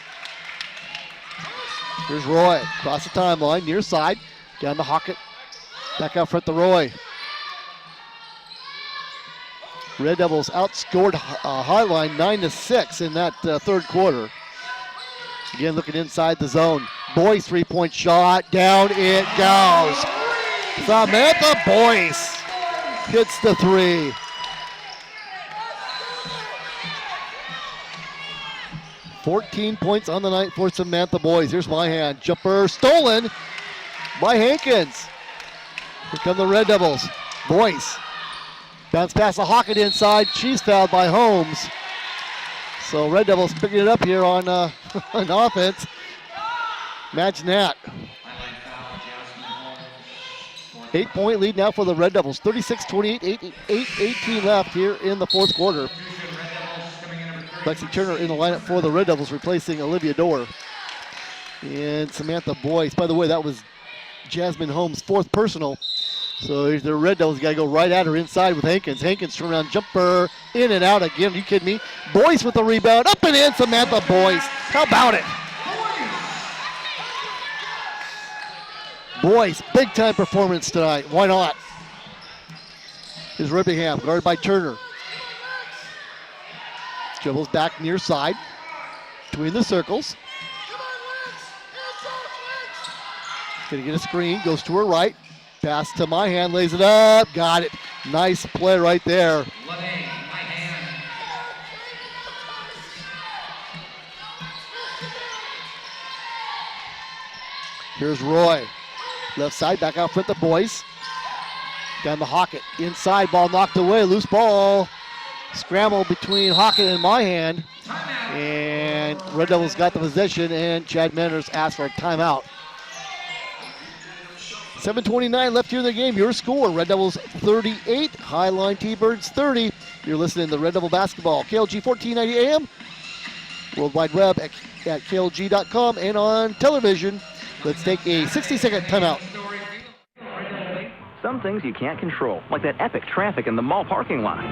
Here's Roy, across the timeline, near side, down to Hockett, back out front to Roy. Red Devils outscored Highline 9-6 in that third quarter. Again, looking inside the zone. Boyce 3-point shot, down it goes. Samantha Boyce hits the 3. $14 points on the night for Samantha Boyce. Here's Myhan, jumper stolen by Hankins. Here come the Red Devils. Boyce, bounce pass to Hockett inside. She's fouled by Holmes. So Red Devils picking it up here on on offense. Imagine that. 8-point lead now for the Red Devils. 36-28, 8:18 left here in the fourth quarter. Lexi Turner in the lineup for the Red Devils, replacing Olivia Dorr. And Samantha Boyce. By the way, that was Jasmine Holmes' 4th personal. So the Red Devils got to go right at her inside with Hankins. Hankins turn around jumper, in and out again. Are you kidding me? Boyce with the rebound, up and in, Samantha Boyce. How about it? Boyce, big time performance tonight. Why not? Here's Ribingham, guarded by Turner. Dribbles back near side, between the circles. Gonna get a screen, goes to her right. Pass to Myhan, lays it up, got it. Nice play right there. Here's Roy. Left side, back out front to Boyce. Down to Hockett. Inside, ball knocked away. Loose ball. Scramble between Hockett and Myhan. And Red Devils got the possession, and Chad Manners asked for a timeout. 7:29 left here in the game. Your score, Red Devils 38, Highline T-Birds 30. You're listening to Red Devil Basketball. KLG 1490 AM. World Wide Web at KLG.com and on television. Let's take a 60-second timeout. Some things you can't control, like that epic traffic in the mall parking lot.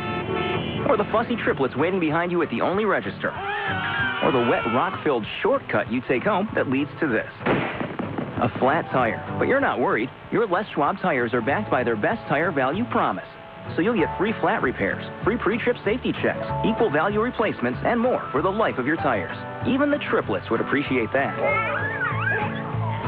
Or the fussy triplets waiting behind you at the only register. Or the wet rock-filled shortcut you take home that leads to this. A flat tire. But you're not worried. Your Les Schwab tires are backed by their best tire value promise. So you'll get free flat repairs, free pre-trip safety checks, equal value replacements, and more for the life of your tires. Even the triplets would appreciate that.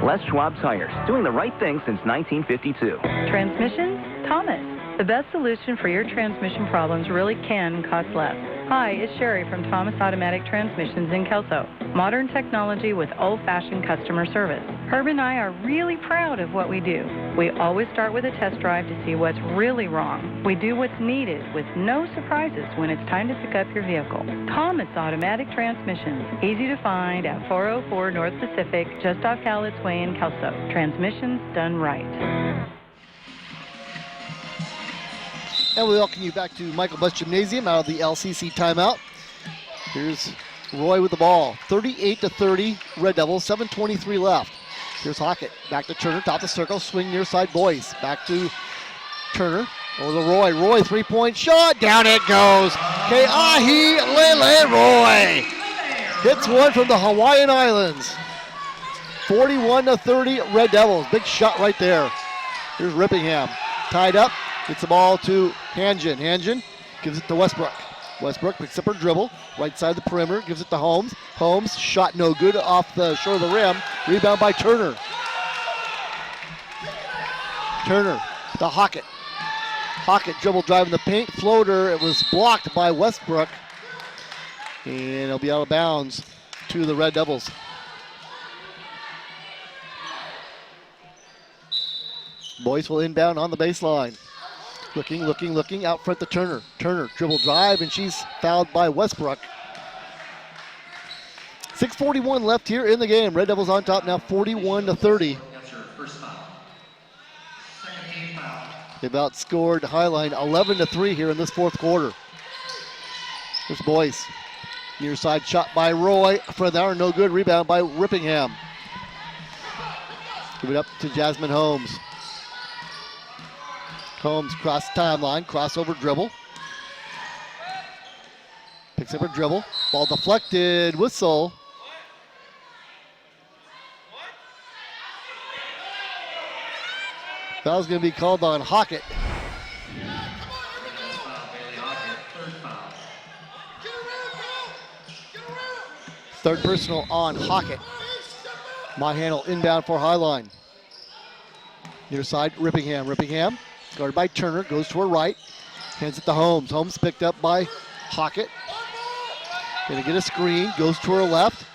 Les Schwab Tires, doing the right thing since 1952. Transmissions? Thomas. The best solution for your transmission problems really can cost less. Hi, it's Sherry from Thomas Automatic Transmissions in Kelso. Modern technology with old-fashioned customer service. Herb and I are really proud of what we do. We always start with a test drive to see what's really wrong. We do what's needed with no surprises when it's time to pick up your vehicle. Thomas Automatic Transmissions, easy to find at 404 North Pacific, just off Cowlitz Way in Kelso. Transmissions done right. And we welcome you back to Michael Buss Gymnasium out of the LCC timeout. Here's Roy with the ball. 38-30, Red Devils, 7:23 left. Here's Hockett, back to Turner, top of the circle, swing near side Boyce. Back to Turner, over to Roy. Roy, three-point shot, down it goes. Ke'ahi Lele Roy hits one from the Hawaiian Islands. 41-30, Red Devils. Big shot right there. Here's Rippingham, tied up. Gets the ball to Hangen. Hangen gives it to Westbrook. Westbrook picks up her dribble. Right side of the perimeter. Gives it to Holmes. Holmes shot no good off the shore of the rim. Rebound by Turner. Turner to Hockett. Hockett dribble driving the paint. Floater. It was blocked by Westbrook. And it'll be out of bounds to the Red Devils. Boyce will inbound on the baseline. Looking, out front to Turner. Turner, dribble drive, and she's fouled by Westbrook. 6:41 left here in the game. Red Devils on top now, 41-30. They've outscored Highline 11-3 here in this fourth quarter. Here's Boyce. Near side shot by Roy. Front of the iron, no good. Rebound by Rippingham. Give it up to Jasmine Holmes. Holmes cross timeline, crossover dribble. Picks up her dribble. Ball deflected, whistle. Foul's going to be called on Hockett. Third personal on Hockett. Myhandle inbound for Highline. Near side, Rippingham. Rippingham, guarded by Turner, goes to her right. Hands it to Holmes. Holmes picked up by Hockett. Gonna get a screen, goes to her left.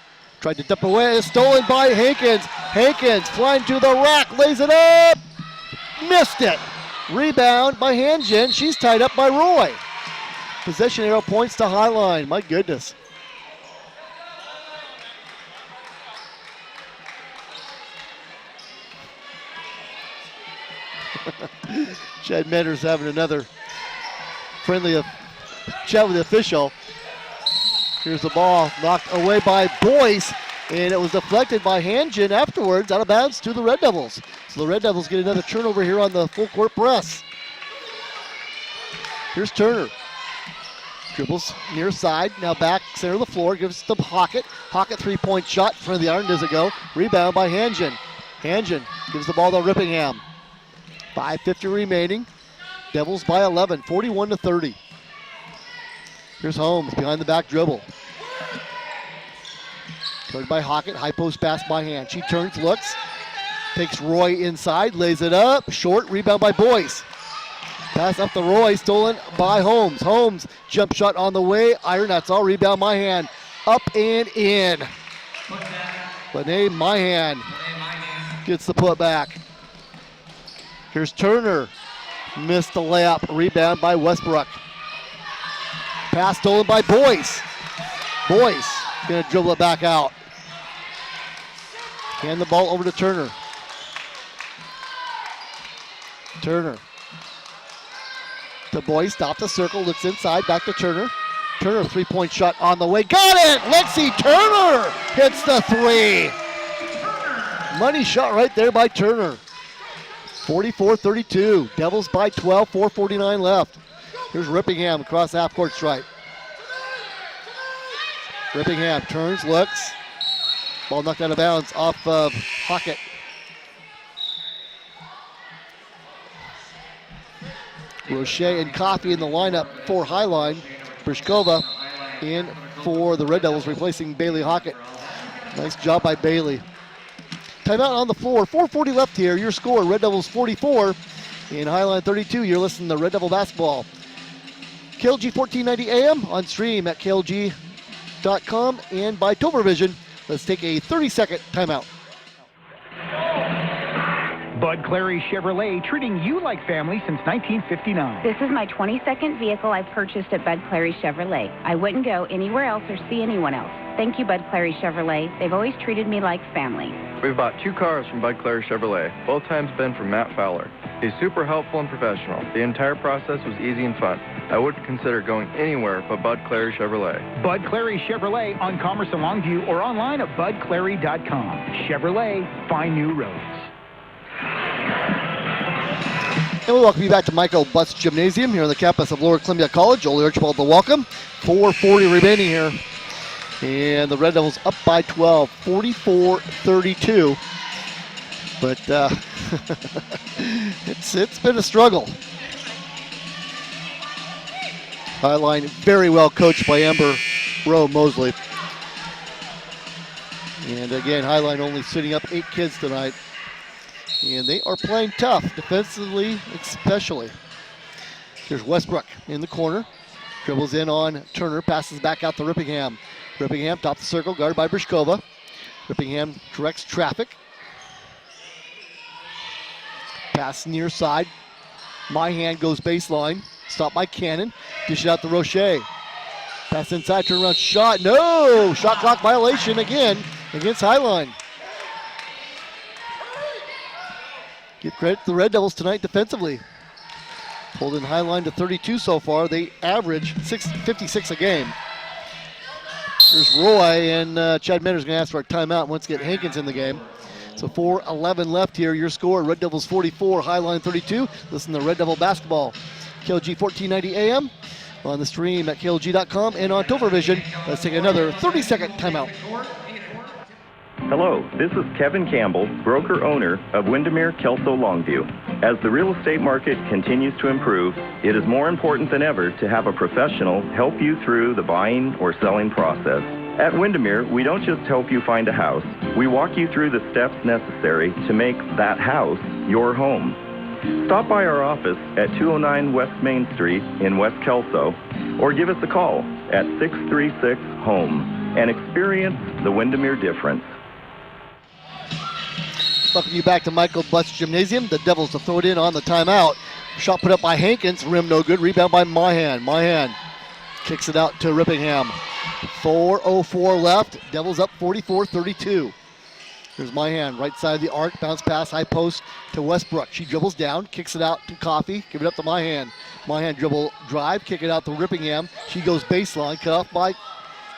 Tried to dip away, stolen by Hankins. Hankins flying to the rack, lays it up. Missed it. Rebound by Hangen. She's tied up by Roy. Possession arrow points to Highline. My goodness. Chad Mender's having another friendly chat with the official. Here's the ball knocked away by Boyce, and it was deflected by Hangen afterwards, out of bounds to the Red Devils. So the Red Devils get another turnover here on the full court press. Here's Turner. Dribbles near side, now back center of the floor, gives it to Hockett. Hockett three-point shot in front of the iron, does it go? Rebound by Hangen. Hangen gives the ball to Rippingham. 5:50 remaining. Devils by 11, 41-30. Here's Holmes behind the back dribble. Turned by Hockett, high post pass by hand. She turns, looks, takes Roy inside, lays it up, short, rebound by Boyce. Pass up to Roy, stolen by Holmes. Holmes, jump shot on the way, iron, that's all, rebound Myhan. Up and in. Lene Myhan gets the putback. Here's Turner, missed the layup, rebound by Westbrook. Pass stolen by Boyce. Boyce gonna dribble it back out. Hand the ball over to Turner. Turner to Boyce, stop the circle, looks inside, back to Turner. Turner, three-point shot on the way, got it! Lexi Turner hits the three. Money shot right there by Turner. 44-32, Devils by 12, 4:49 left. Here's Rippingham across the half-court stripe. Rippingham turns, looks. Ball knocked out of bounds off of Hockett. Roche and Coffey in the lineup for Highline. Brishkova in for the Red Devils, replacing Bailey Hockett. Nice job by Bailey. Timeout on the floor, 4:40 left here. Your score, Red Devils 44 and Highline 32. You're listening to Red Devil Basketball. KLG 1490 AM on stream at klg.com and by ToverVision. Let's take a 30-second timeout. Bud Clary Chevrolet, treating you like family since 1959. This is my 22nd vehicle I've purchased at Bud Clary Chevrolet. I wouldn't go anywhere else or see anyone else. Thank you, Bud Clary Chevrolet. They've always treated me like family. We've bought 2 cars from Bud Clary Chevrolet. Both times been from Matt Fowler. He's super helpful and professional. The entire process was easy and fun. I wouldn't consider going anywhere but Bud Clary Chevrolet. Bud Clary Chevrolet on Commerce and Longview or online at budclary.com. Chevrolet, find new roads. And we welcome you back to Michael Butts Gymnasium here on the campus of Lower Columbia College. Ole Archibald to welcome. 4:40 remaining here. And the Red Devils up by 12, 44-32. But it's been a struggle. Highline very well coached by Amber Rowe Mosley. And again, Highline only sitting up 8 kids tonight. And they are playing tough, defensively especially. Here's Westbrook in the corner. Dribbles in on Turner, passes back out to Rippingham. Rippingham, top of the circle, guarded by Brishkova. Rippingham directs traffic. Pass near side. My hand goes baseline. Stopped by Cannon. Dish it out to Roche. Pass inside, turn around, shot. No! Shot clock violation again against Highline. Give credit to the Red Devils tonight defensively. Holding Highline to 32 so far. They average 56 a game. Here's Roy, and Chad Mender's going to ask for a timeout once get Hankins in the game. So 4:11 left here. Your score, Red Devils 44, Highline 32. Listen to Red Devil Basketball. KLG 1490 AM on the stream at klg.com and on ToverVision. Let's take another 30-second timeout. Hello, this is Kevin Campbell, broker-owner of Windermere Kelso Longview. As the real estate market continues to improve, it is more important than ever to have a professional help you through the buying or selling process. At Windermere, we don't just help you find a house, we walk you through the steps necessary to make that house your home. Stop by our office at 209 West Main Street in West Kelso, or give us a call at 636-HOME and experience the Windermere difference. Welcome you back to Michael Butts Gymnasium. The Devils to throw it in on the timeout. Shot put up by Hankins, rim no good. Rebound by Mahan. Mahan kicks it out to Rippingham. 4:04 left. Devils up 44-32. Here's Mahan, right side of the arc, bounce pass, high post to Westbrook. She dribbles down, kicks it out to Coffey, give it up to Mahan. Mahan dribble drive, kick it out to Rippingham. She goes baseline, cut off by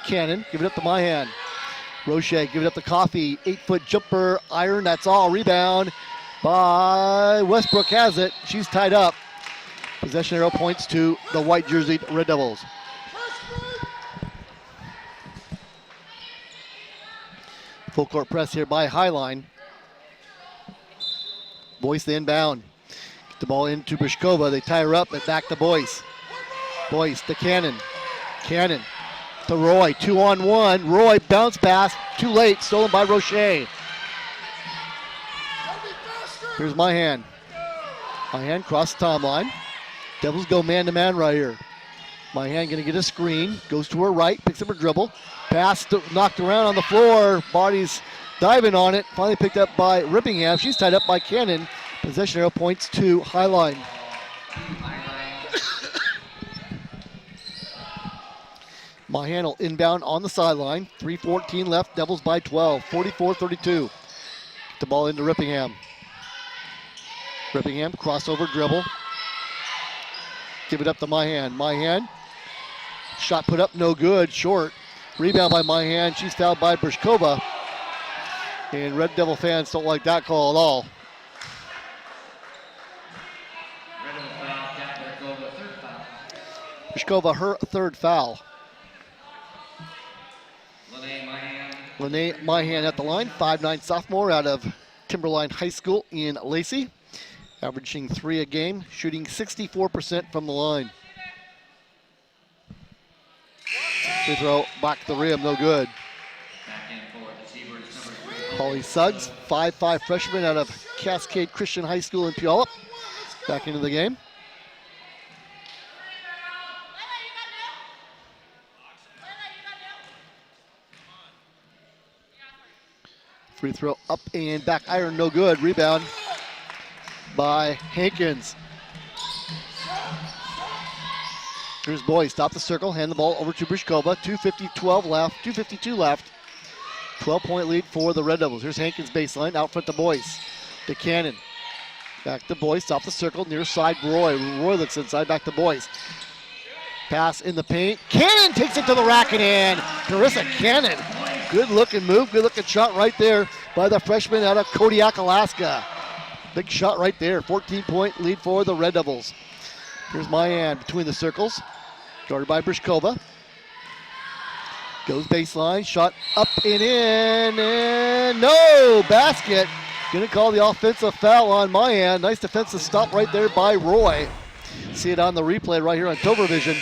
Cannon, give it up to Mahan. Roche, give it up to Coffey, 8-foot jumper, iron, that's all. Rebound by Westbrook has it. She's tied up. Possession arrow points to the white jerseyed Red Devils. Full court press here by Highline. Boyce the inbound. Get the ball into Brishkova. They tie her up and back to Boyce. Boyce to Cannon. Cannon to Roy. 2-on-1. Roy bounce pass. Too late. Stolen by Roche. Here's Mahan. Mahan cross the timeline. Devils go man-to-man right here. Mahan going to get a screen. Goes to her right. Picks up her dribble. Pass knocked around on the floor. Body's diving on it. Finally picked up by Rippingham. She's tied up by Cannon. Possession arrow points to Highline. Mahan will inbound on the sideline. 3:14 left. Devils by 12. 44-32. Get the ball into Rippingham. Rippingham crossover dribble. Give it up to Mahan. Mahan. Shot put up no good. Short. Rebound by Mahan. She's fouled by Brishkova. And Red Devil fans don't like that call at all. Brishkova, her third foul. Lene Mahan at the line. 5'9" sophomore out of Timberline High School in Lacey. Averaging 3 a game. Shooting 64% from the line. Free throw, back to the rim, no good. Holly Suggs, 5'5" freshman out of Cascade Christian High School in Puyallup. Back into the game. Free throw up and back iron, no good. Rebound by Hankins. Here's Boyce, stop the circle, hand the ball over to Brishkova. 2:52 left. 12-point lead for the Red Devils. Here's Hankins baseline, out front to Boyce. To Cannon. Back to Boyce, stop the circle, near side Roy. Roy looks inside, back to Boyce. Pass in the paint. Cannon takes it to the rack and in. Carissa Cannon. Good looking move, good looking shot right there by the freshman out of Kodiak, Alaska. Big shot right there. 14-point lead for the Red Devils. Here's Mayan between the circles. Guarded by Brishkova. Goes baseline, shot up and in, and no! Basket. Gonna call the offensive foul on Mayan. Nice defensive stop right there by Roy. See it on the replay right here on Tovervision.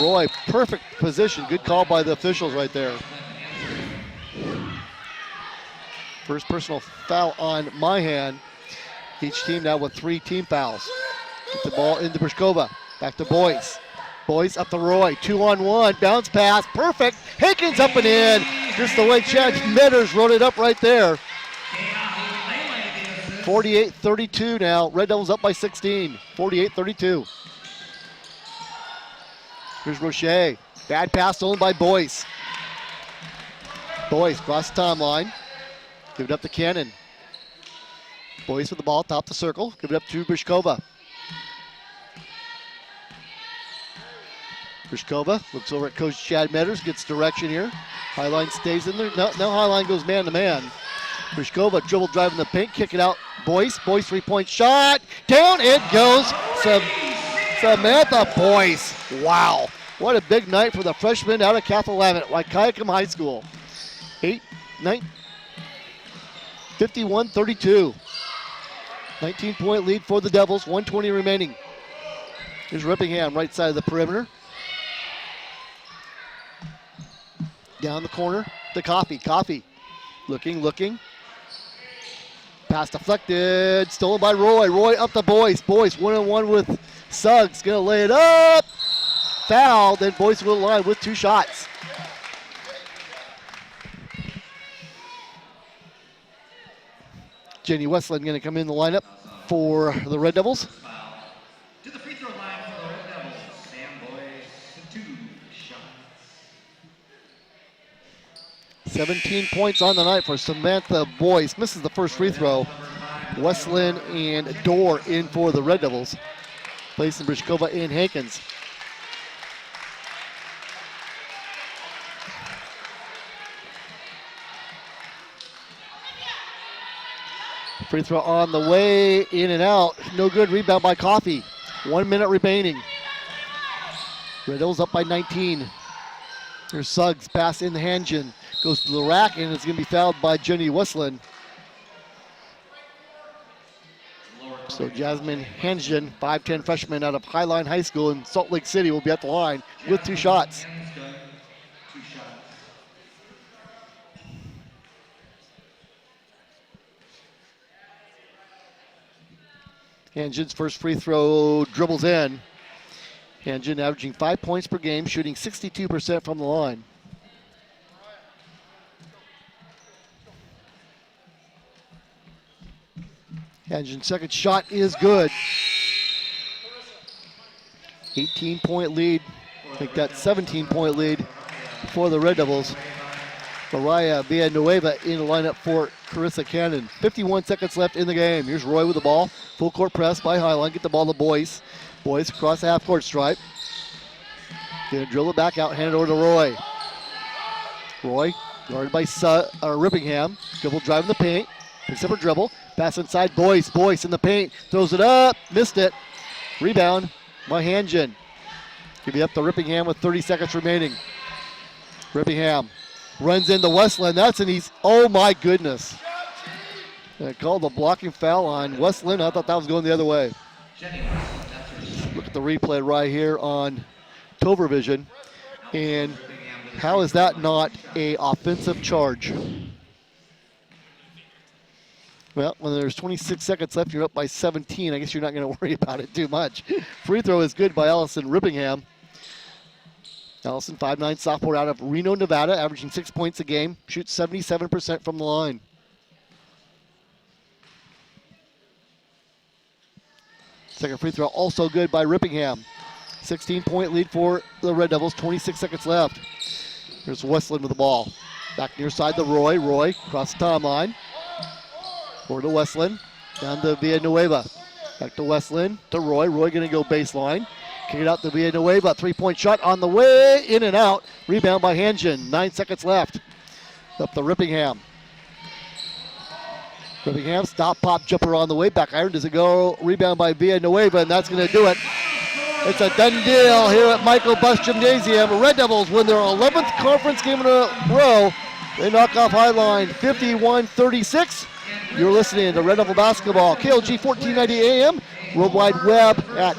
Roy, perfect position. Good call by the officials right there. First personal foul on Mayan. Each team now with 3 team fouls. Get the ball into Brishkova. Back to Boyce. Boyce up to Roy. 2-on-1. Bounce pass. Perfect. Hankins up and in. Just the way Chad Metters wrote it up right there. 48-32 now. Red Devils up by 16. 48-32. Here's Roche. Bad pass stolen by Boyce. Boyce cross the timeline. Give it up to Cannon. Boyce with the ball, top the circle. Give it up to Brishkova. Brishkova looks over at Coach Chad Metters, gets direction here. Highline stays in there. Now Highline goes man-to-man. Brishkova dribble driving the paint, kick it out. Boyce 3-point shot. Down it goes. Samantha Boyce. Wow. What a big night for the freshman out of Catholic Waikiakum High School. 51-32. 19-point lead for the Devils, 1:20 remaining. Here's Rippingham, right side of the perimeter. Down the corner to Coffey. Coffey looking. Pass deflected, stolen by Roy. Roy up to Boyce. Boyce 1-on-1 with Suggs, gonna lay it up. Foul, then Boyce will line with 2 shots. Jenny Westland going to come in the lineup for the Red Devils. To the free throw line for the Red Devils, Sam Boyce, 2 shots. 17 points on the night for Samantha Boyce. Misses the first free throw. Westland and Dorr in for the Red Devils. Placing Brishkova and Hankins. Free throw on the way, in and out. No good, rebound by Coffey. 1 minute remaining. Red Devils up by 19. Here's Suggs, pass in the Hangen. Goes to the rack, and it's going to be fouled by Jenny Westland. So Jasmine Hangen, 5'10 freshman out of Highline High School in Salt Lake City, will be at the line with 2 shots. Hangen's first free throw dribbles in. Hangen averaging 5 points per game, shooting 62% from the line. Hangen's second shot is good. 18-point lead. I think that's 17-point lead for the Red Devils. Mariah Villanueva in the lineup for Carissa Cannon. 51 seconds left in the game. Here's Roy with the ball. Full court press by Highline. Get the ball to Boyce. Boyce across the half court stripe. Gonna drill it back out, hand it over to Roy. Roy guarded by Rippingham. Dribble driving the paint. Picks up her dribble. Pass inside Boyce. Boyce in the paint. Throws it up. Missed it. Rebound by Hangen. Give it up to Rippingham with 30 seconds remaining. Rippingham runs into Westland. That's an easy. Oh my goodness. They called the blocking foul on Westland. I thought that was going the other way. Look at the replay right here on Tovervision. And how is that not an offensive charge? Well, when there's 26 seconds left, you're up by 17. I guess you're not going to worry about it too much. Free throw is good by Allison Rippingham. Allison, 5'9", sophomore out of Reno, Nevada, averaging 6 points a game. Shoots 77% from the line. Second free throw also good by Ripingham. 16-point lead for the Red Devils, 26 seconds left. Here's Westland with the ball. Back near side to Roy. Roy across the timeline. Forward to Westland. Down to Villanueva. Back to Westland to Roy. Roy going to go baseline. Kick it out to Villanueva. 3-point shot on the way. In and out. Rebound by Hangen. 9 seconds left. Up to Ripingham. Ripingham, stop, pop, jumper on the way. Back iron, does it go? Rebound by Villanueva, and that's going to do it. It's a done deal here at Michael Buss Gymnasium. Red Devils win their 11th conference game in a row. They knock off Highline 51-36. You're listening to Red Devil Basketball, KLG 1490 AM, Worldwide Web at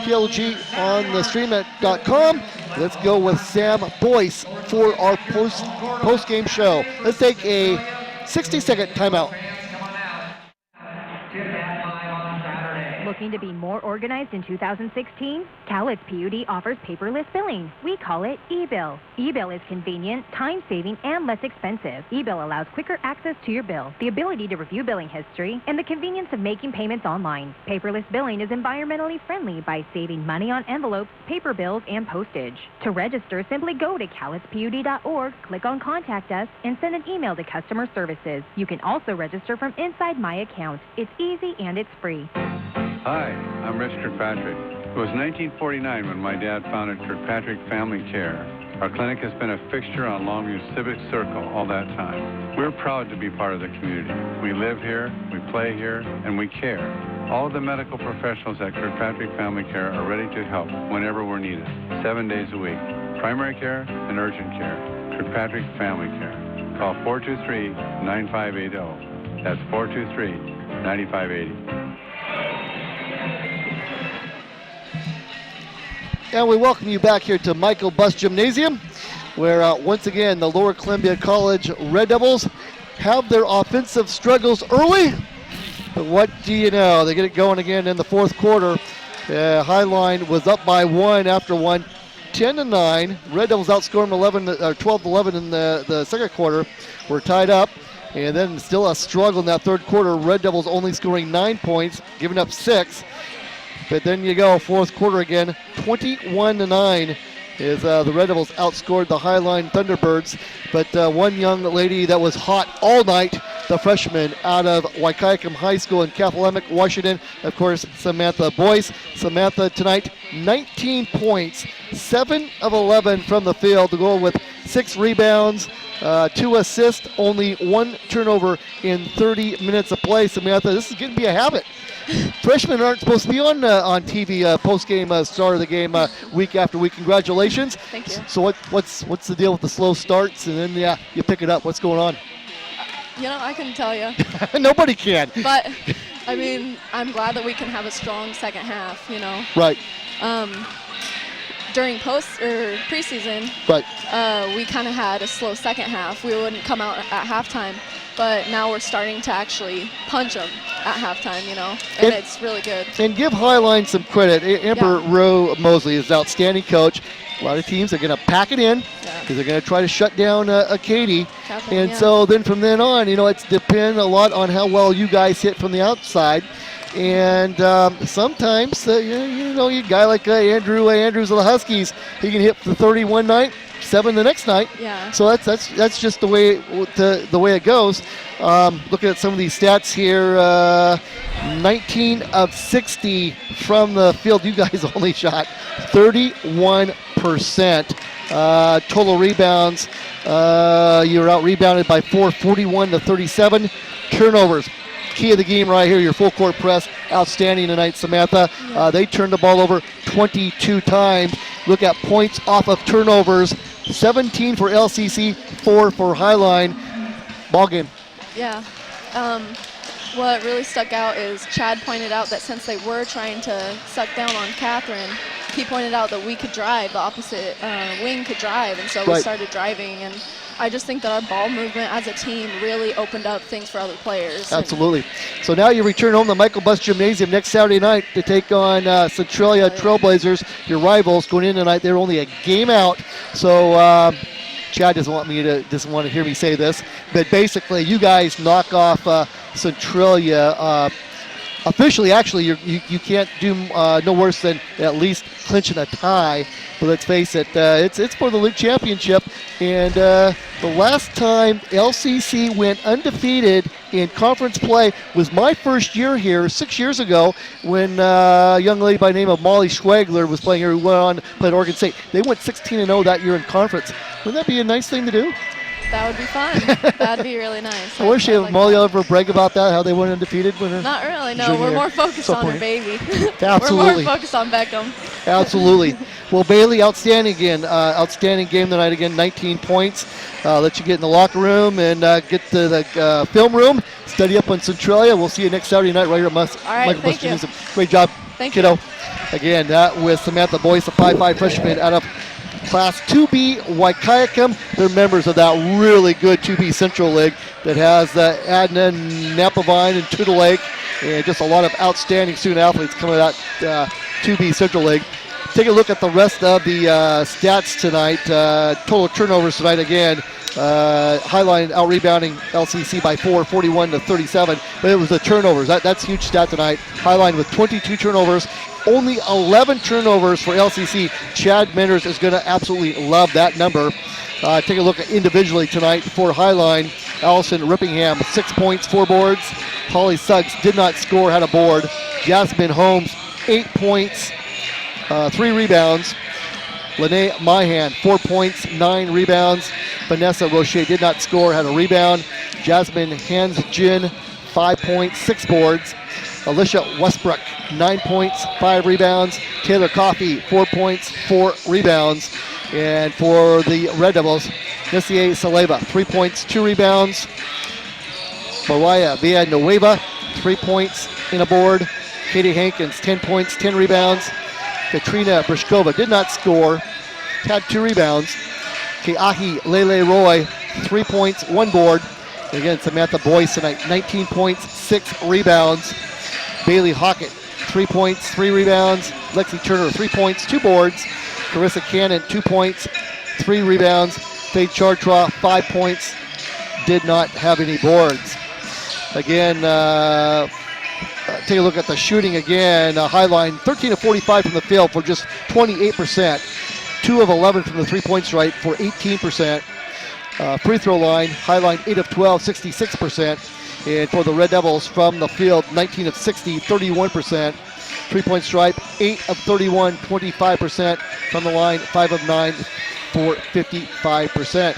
KLG on the stream at .com. Let's go with Sam Boyce for our post-game show. Let's take a 60-second timeout. Looking to be more organized in 2016? Cowlitz PUD offers paperless billing. We call it eBill. eBill is convenient, time-saving, and less expensive. eBill allows quicker access to your bill, the ability to review billing history, and the convenience of making payments online. Paperless billing is environmentally friendly by saving money on envelopes, paper bills, and postage. To register, simply go to cowlitzpud.org, click on Contact Us, and send an email to customer services. You can also register from inside My Account. It's easy and it's free. Hi, I'm Rich Kirkpatrick. It was 1949 when my dad founded Kirkpatrick Family Care. Our clinic has been a fixture on Longview Civic Circle all that time. We're proud to be part of the community. We live here, we play here, and we care. All of the medical professionals at Kirkpatrick Family Care are ready to help whenever we're needed, 7 days a week. Primary care and urgent care. Kirkpatrick Family Care. Call 423-9580. That's 423-9580. And we welcome you back here to Michael Buss Gymnasium, where once again the Lower Columbia College Red Devils have their offensive struggles early. But what do you know? They get it going again in the fourth quarter. Highline was up by 1 after 1, 10-9. Red Devils outscored them 12-11 in the second quarter. We're tied up. And then still a struggle in that third quarter. Red Devils only scoring 9 points, giving up 6. But then you go, fourth quarter again, 21-9 is the Red Devils outscored the Highline Thunderbirds. But one young lady that was hot all night, the freshman out of Waikiakum High School in Kathleen, Washington, of course, Samantha Boyce. Samantha tonight, 19 points, 7 of 11 from the field, to go with 6 rebounds, 2 assists, only 1 turnover in 30 minutes of play. Samantha, this is going to be a habit. Freshmen aren't supposed to be on TV post-game start of the game week after week. Congratulations. Thank you. So what's the deal with the slow starts, and then you pick it up? What's going on? You know, I couldn't tell you. Nobody can. But I mean, I'm glad that we can have a strong second half. You know. Right. During preseason, right. We kind of had a slow second half. We wouldn't come out at halftime, but now we're starting to actually punch them at halftime, you know, and it's really good. And give Highline some credit. Amber Rowe Mosley is an outstanding coach. A lot of teams are going to pack it in because they're going to try to shut down Katie. And so then from then on, you know, it's depend a lot on how well you guys hit from the outside. And sometimes, you know, a guy like Andrews of the Huskies, he can hit for 30 one night, 7 the next night. Yeah. So that's just the way it goes. Looking at some of these stats here, 19 of 60 from the field. You guys only shot 31%. Total rebounds, you were out rebounded by 4, 41-37. Turnovers. Key of the game right here, your full court press, outstanding tonight, Samantha. They turned the ball over 22 times. Look at points off of turnovers, 17 for LCC, 4 for Highline. Ball game. Yeah. What really stuck out is Chad pointed out that since they were trying to suck down on Catherine, he pointed out that we could drive, the opposite wing could drive, and so we started driving. And I just think that our ball movement as a team really opened up things for other players. Absolutely. So now you return home to Michael Buss Gymnasium next Saturday night to take on Centralia Trailblazers, your rivals. Going in tonight, they're only a game out. So Chad doesn't want to hear me say this, but basically you guys knock off Centralia officially, actually, you can't do no worse than at least clinching a tie. But let's face it, it's for the league championship. And the last time LCC went undefeated in conference play was my first year here 6 years ago when a young lady by the name of Molly Schwagler was playing here, who went on to play at Oregon State. They went 16-0 that year in conference. Wouldn't that be a nice thing to do? That would be fun. That'd be really nice. I wish Molly ever brag about that, how they went undefeated when her Not really, no. junior We're year. more focused So on her funny. baby. Absolutely. We're more focused on Beckham. Absolutely. Well, Bailey, outstanding again. Outstanding game tonight again, 19 points. Let you get in the locker room and get to the film room, study up on Centralia. We'll see you next Saturday night right here at Michael Bush Gymnasium. Great job, kiddo. Again, that was Samantha Boyce, a 5'5" freshman out of Class 2B Waikiakum. They're members of that really good 2B Central League that has Adna, Napavine, and Tudor Lake, and just a lot of outstanding student athletes coming out of that 2B Central League. Take a look at the rest of the stats tonight. Total turnovers tonight again. Highline out-rebounding LCC by 4, 41-37, but it was the turnovers. That's a huge stat tonight. Highline with 22 turnovers. Only 11 turnovers for LCC. Chad Menders is going to absolutely love that number. Take a look at individually tonight for Highline. Allison Rippingham, 6 points, 4 boards. Holly Suggs did not score, had a board. Jasmine Holmes, 8 points, 3 rebounds. Lene Myhan, 4 points, 9 rebounds. Vanessa Roche did not score, had a rebound. Jasmine Hansjin, 5 points, 6 boards. Alicia Westbrook, 9 points, 5 rebounds. Taylor Coffey, 4 points, 4 rebounds. And for the Red Devils, Nissier Saleva, 3 points, 2 rebounds. Mariah Villanueva, 3 points in a board. Katie Hankins, 10 points, 10 rebounds. Katrina Brishkova did not score, had 2 rebounds. Keahi Lele Roy, 3 points, 1 board. And again, Samantha Boyce tonight, 19 points, 6 rebounds. Bailey Hockett, 3 points, 3 rebounds. Lexi Turner, 3 points, 2 boards. Carissa Cannon, 2 points, 3 rebounds. Faith Chartra, 5 points, did not have any boards. Again, take a look at the shooting again. Highline, 13 of 45 from the field for just 28%. 2 of 11 from the 3-point stripe for 18%. Free throw line, Highline 8 of 12, 66%. And for the Red Devils from the field, 19 of 60, 31%. 3-point stripe, 8 of 31, 25%. From the line, 5 of 9 for 55%.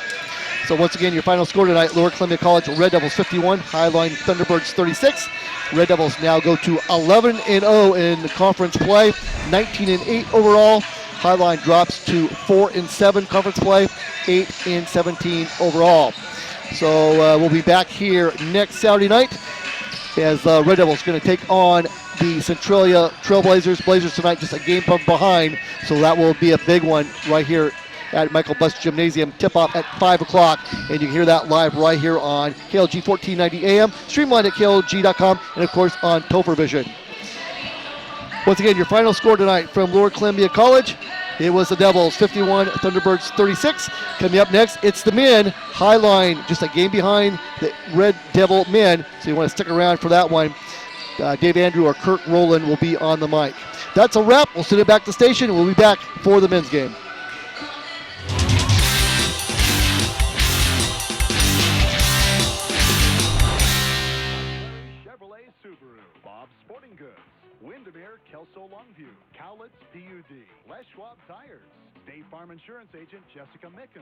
So once again, your final score tonight, Lower Columbia College Red Devils 51, Highline Thunderbirds 36. Red Devils now go to 11-0 in conference play, 19-8 overall. Highline drops to 4-7 conference play, 8-17 overall. So we'll be back here next Saturday night as Red Devils going to take on the Centralia Trailblazers. Blazers tonight just a game from behind, so that will be a big one right here at Michael Buss Gymnasium. Tip-off at 5 o'clock, and you can hear that live right here on KLG 1490 AM, streamlined at KLG.com, and of course on Topher Vision. Once again, your final score tonight from Lower Columbia College, it was the Devils 51, Thunderbirds 36. Coming up next, it's the men. Highline just a game behind the Red Devil men, so you want to stick around for that one. Dave Andrew or Kirk Rowland will be on the mic. That's a wrap. We'll send it back to the station, and we'll be back for the men's game. Chevrolet Subaru, Bob's Sporting Goods, Windermere, Kelso Longview, Cowlitz PUD, Les Schwab Tires, State Farm Insurance Agent Jessica Micken.